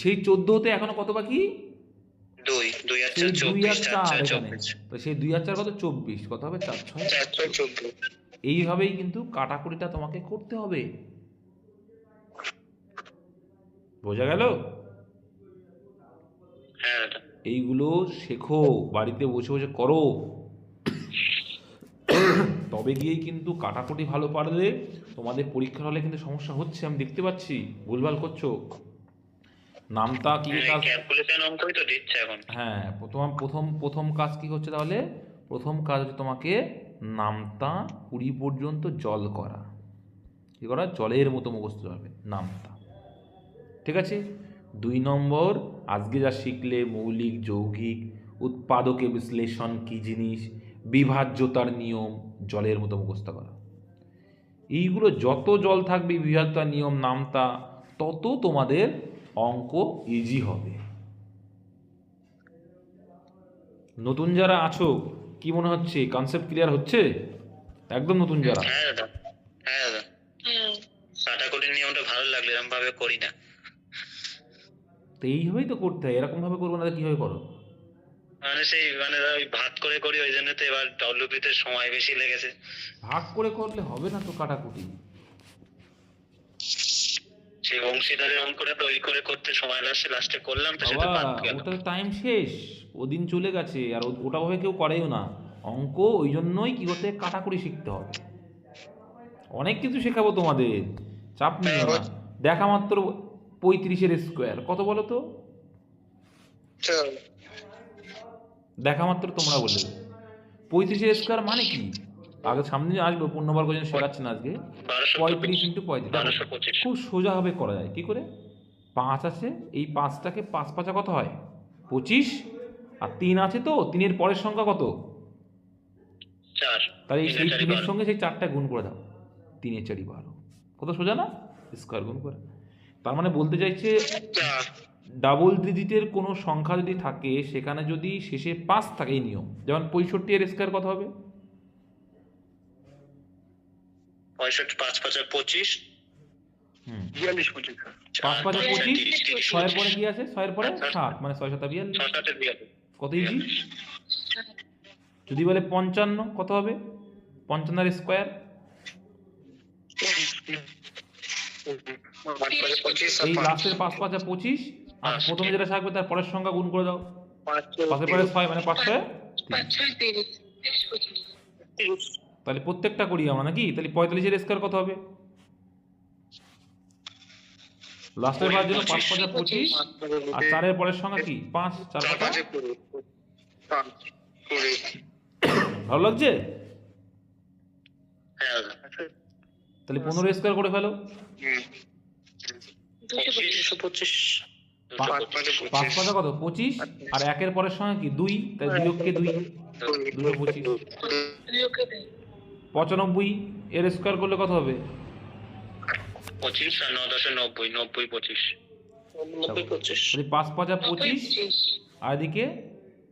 সেই 14 হতে এখনো কত বাকি? 2 আর 4 24। সেই 2 আর 4 কত? 24। কত হবে? 4 6 14। এইভাবেই কিন্তু কাটাকুটিটা তোমাকে করতে হবে। বোঝা গেল? হ্যাঁ দাদা। এইগুলো শেখো, বাড়িতে বসে বসে করো, তবে গিয়েই কিন্তু কাটাকুটি ভালো পারলে তোমাদের পরীক্ষার হলে কিন্তু সমস্যা হচ্ছে, আমি দেখতে পাচ্ছি ভুলভাল করছো। নামতা কি কাজ? ক্যালকুলেশন অঙ্কই তো দিচ্ছে এখন। হ্যাঁ, প্রথম প্রথম প্রথম কাজ কি হচ্ছে তাহলে? প্রথম কাজ হচ্ছে তোমাকে নামতা 20 পর্যন্ত জল করা। কি করা? জলের মতো মুখস্থ হবে নামতা। ঠিক আছে? 2 নম্বর, আজকে যা শিখলে মৌলিক যৌগিক উৎপাদকে বিশ্লেষণ কি জিনিস, বিভাজ্যতার নিয়ম জলের মতো মুখস্থ করা। এইগুলো যত জল থাকবে বিভাজ্যতার নিয়ম নামতা, তত তোমাদের অঙ্ক ইজি হবে। নতুন যারা আছো কি মনে হচ্ছে, কনসেপ্ট ক্লিয়ার হচ্ছে? একদম নতুন যারা, হ্যাঁ দাদা। হ্যাঁ দাদা, কাটাকুটির নিয়মটা ভালো লাগলো, এরকম ভাবে করি না। তো এইভাবেই তো করতে হয়, এরকম ভাবে করবো না তো কিভাবে করো? মানে সেই মানে ওই ভাত করে করি, ওই জন্য তো এবার ডব্লিউপিতে সময় বেশি লেগেছে। ভাগ করে করলে হবে না তো কাটাকুটি। সেই অংশীদারের অঙ্কটা তো ওই করে করতে সময় লাগছে, লাস্টে করলাম তো সেটা বাবা, বাদ গেল। ওটা টাইম শেষ, ওদিন চলে গেছে, আর ওটা ভাবে কেউ করেও না। অঙ্ক ওই জন্যই কি করতে হয়, কাটাকুটি শিখতে হবে। অনেক কিছু শেখাবো তোমাদের, চাপ নিও না। দেখা মাত্র 35-এর স্কোয়ার কত বলো তো? দেখা মাত্র তোমরা বললে 35-এর স্কোয়ার মানে কি? আগে সামনে আসবো, পূর্ণবার কোজন শেখাচ্ছি না আজকে। 35 ইন্টু 35, দেখো 1225। খুব সোজাভাবে করা যায়। কি করে? 5 আছে, এই 5টাকে 5 5 কত হয়? 25। আর 3 আছে, তো 3-এর পরের সংখ্যা কত? 4। তাই সেই 3-এর সঙ্গে সেই 4টা গুণ করে দাও, 3 4 12। কত সোজা না? স্কোয়ার গুণ করে। তার মানে বলতে চাইছে ডাবল ডিজিটের কোনো সংখ্যা যদি থাকে, সেখানে যদি শেষে 5 থাকে, এই নিয়ম, যেমন 65-এর স্কোয়ার কত হবে? 65 5 5 25। 5 5 25, 6-এর পরে কি আছে? 6-এর পরে 7, মানে 6 7 42। 6 7 42। কত ইজি? যদি বলে 55 কত হবে? 55-এর স্কোয়ার এই লাস্টের 5 5 25, আর প্রথমে যেটা থাকবে তার পরের সংখ্যা গুণ করে দাও। 5-এর পরে 6, মানে 5 6 30। তাহলে প্রত্যেকটা করি আমরা নাকি? তাহলে 45-এর স্কোয়ার কত হবে? লাস্টের বার জন্য 5 5 25, আর 4-এর পরের সংখ্যা কি? 5 4 5। ভালো লাগছে? তাহলে 15 স্কোয়ার করে ফেলো। 5 5 কত? 25, আর 1-এর পরের সংখ্যা কি? 2, তাই 2 কে 2 225। 95 এর স্কোয়ার করলে কত হবে? 25 আর 9 10 90 90 25। তাহলে 5 5 25, আর এদিকে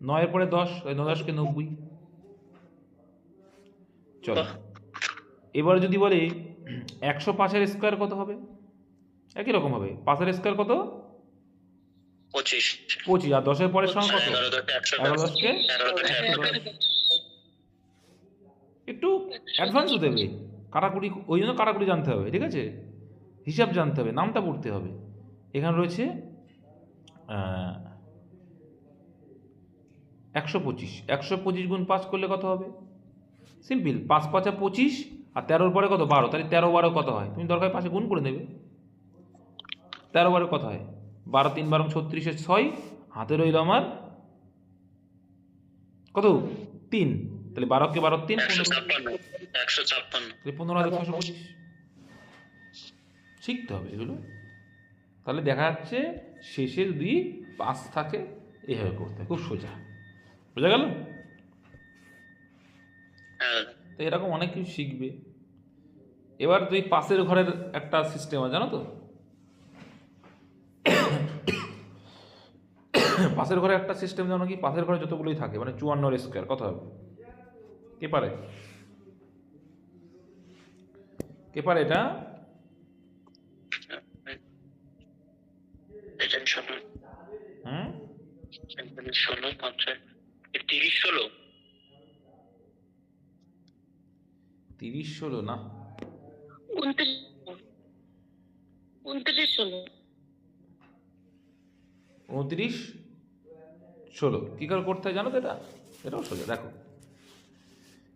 9-এর পরে 10, 9 10 কে 90। চলো, এবার যদি বলে 105-এর স্কোয়ার কত হবে? একই রকম হবে। 5-এর স্কোয়ার কত? 25। 25, আর 10-এর পরের সংখ্যা কত? 11 10 কে 110। একটু অ্যাডভান্স হতে হবে কাটাকুটি, ওই জন্য কাটাকুটি জানতে হবে। ঠিক আছে? হিসাব জানতে হবে, নামটা পড়তে হবে। এখানে রয়েছে 125। 125 গুণ 5 করলে কত হবে? সিম্পল, 5 5 25, আর 13-এর পরে কত? 12, তাহলে 13 12 কত হয়? তুমি দরকার পাশে গুণ করে নেবে। 13 12 কত হয়? 12 3 12 36-এর 6, হাতে রইল আমার কত? 3। তাহলে 12 কে 12 3 15, 156। তাহলে 15,625। শিখতে হবে এগুলো। তাহলে দেখা যাচ্ছে শেষে যদি 5 থাকে, এভাবে করতে হয়, খুব সোজা। বোঝা গেল? তো এরকম অনেক কিছু শিখবে। এবার তুই পাশের ঘরের একটা সিস্টেম আছে, জানো তো? পাশের ঘরে একটা সিস্টেম জানো কি? পাশের ঘরে যতগুলোই থাকে, মানে 54-এর স্কোয়ার কত হবে? কে পারে? কে পারে এটা? হুম, 30 16। 30 16 না, 29 16। 29 16 কী করে করতে হয় জানো তো এটা? এটাও সোজা, দেখো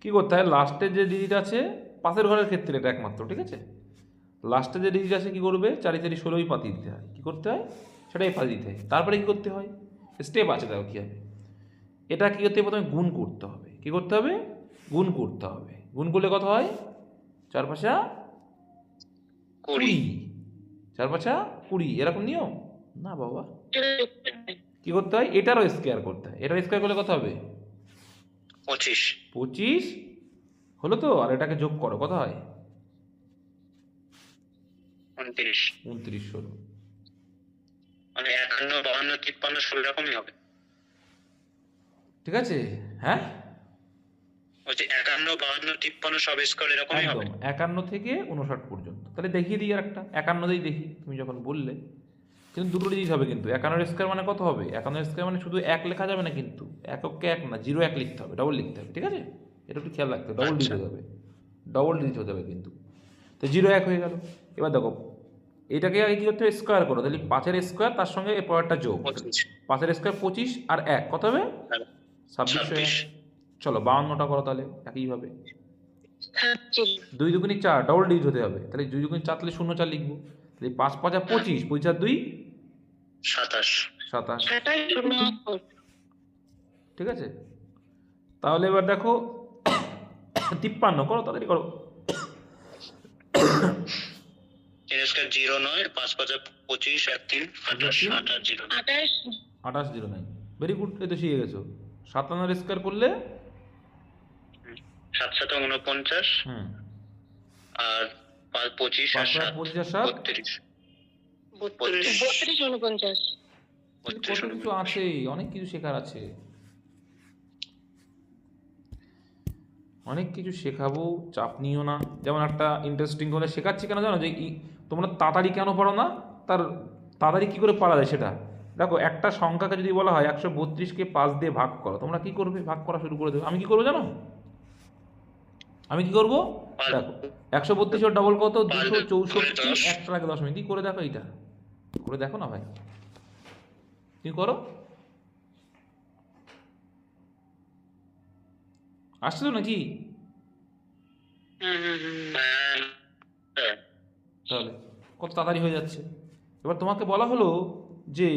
কী করতে হয়, লাস্টের যে ডিজিট আছে পাশের ঘরের ক্ষেত্রে এটা একমাত্র, ঠিক আছে, লাস্টে যে ডিজিট আছে কী করবে, 4 4 16ই পাতি দিতে হয়। কী করতে হয় সেটাই পাতি দিতে হয়। তারপরে কী করতে হয়, স্টেপ আছে, দেখো কী হবে। এটা কী করতে হবে, প্রথমে গুণ করতে হবে। কী করতে হবে, গুণ করতে হবে। গুণ করলে কত হয়, 4 5 20, 4 5 20, এরকম নিয়ম না বাবা। কী করতে হয়, এটারও স্কোয়ার করতে হয়। এটার স্কোয়ার করলে কত হবে, 25 25 হলো তো। আর এটাকে যোগ করো, কত হয়, 29 29 হলো। মানে 51 52 53 16 রকমই হবে। ঠিক আছে, হ্যাঁ বলছি 51 52 53 সব স্কোয়ার এরকমই হবে। একদম 51 থেকে 59 পর্যন্ত। তাহলে দেখিয়ে দিই আর একটা 51 দেখি, তুমি যখন বললে। কিন্তু দুটো জিনিস হবে কিন্তু, 51 স্কোয়ার মানে কত হবে, 51 স্কোয়ার মানে শুধু 1 লেখা যাবে না কিন্তু, এককে 1 না, 0 1 লিখতে হবে, ডবল লিখতে হবে, ঠিক আছে, এটা একটু খেয়াল রাখতে হবে, ডবল ডিজিট হতে হবে, ডবল ডিজিট হতে হবে কিন্তু। তো 0 1 হয়ে গেল। এবার দেখো এটাকে আগে কী করতে হবে, স্কোয়ার করো, তাহলে 5-এর স্কোয়ার তার সঙ্গে এর পরেরটা যোগ, 5-এর স্কোয়ার 25 আর 1 কত হবে, 26। চলো 52টা করো তাহলে একইভাবে। 2 2 4, ডবল ডিজিট হতে হবে, তাহলে 2 2 4 তাহলে 0 4 লিখবো, তাহলে 5 5 25, 25 আর 2 27 27, ঠিক আছে। তাহলে এবার দেখো 53 করো, তাড়াতাড়ি করো। 3 স্কোয়ার 0 9, 5 5 25 আর 3 28 28 0 28 0 9, ভেরি গুড, এই তো শিখে গেছো। 57 স্কোয়ার করলে 7 7 49 হুম, আর 25 আর 7 25 আর 7 32 কত কিছু আছে, অনেক কিছু শেখার আছে, অনেক কিছু শেখাবো, চাপ নিও না। যেমন একটা ইন্টারেস্টিং করে শেখাচ্ছি কেন জানো, যে তোমরা তাড়াতাড়ি কেন পারো না, তার তাড়াতাড়ি কী করে পারা যায় সেটা দেখো। একটা সংখ্যাকে যদি বলা হয় 132কে 5 দিয়ে ভাগ করো, তোমরা কী করবে, ভাগ করা শুরু করে দেবে। আমি কী করবো জানো, আমি কী করবো, দেখো 132 ডবল কত, 264, 1 আগে 10 মিনিট করে দেখো, এইটা করে দেখো না ভাই, তুমি করো, আসছে তো নাকি, তাহলে কত তাড়াতাড়ি হয়ে যাচ্ছে। এবার তোমাকে বলা হলো যে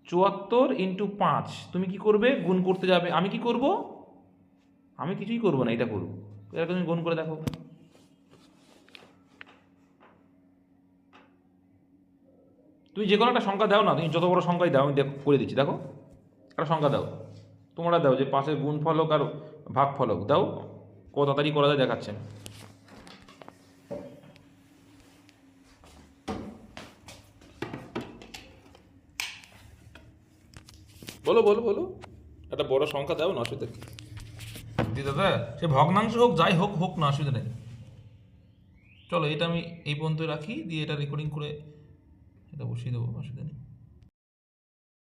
74 × 5 তুমি কি করবে, গুণ করতে যাবে। আমি কি করব, আমি কিছুই করবো না, এটা করবো, এটা তুমি গুণ করে দেখো। তুমি যে কোনো একটা সংখ্যা দাও না, তুমি যত বড় সংখ্যাই দাও, আমি দেখো করে দিচ্ছি, দেখো একটা সংখ্যা দাও, তোমরা দাও যে 5-এর গুণ ফলক আর ভাগ ফলক দাও, কত তাড়াতাড়ি করা যায় দেখাচ্ছে। বলো বলো বলো, একটা বড় সংখ্যা দাও না, অসুবিধা কি দিতে দাদা, সে ভগ্নাংশ হোক যাই হোক, হোক না, অসুবিধা নেই। চলো এটা আমি এই পর্যন্ত রাখি, দিয়ে এটা রেকর্ডিং করে এটা বসিয়ে দেবো, অসুবিধা নেই।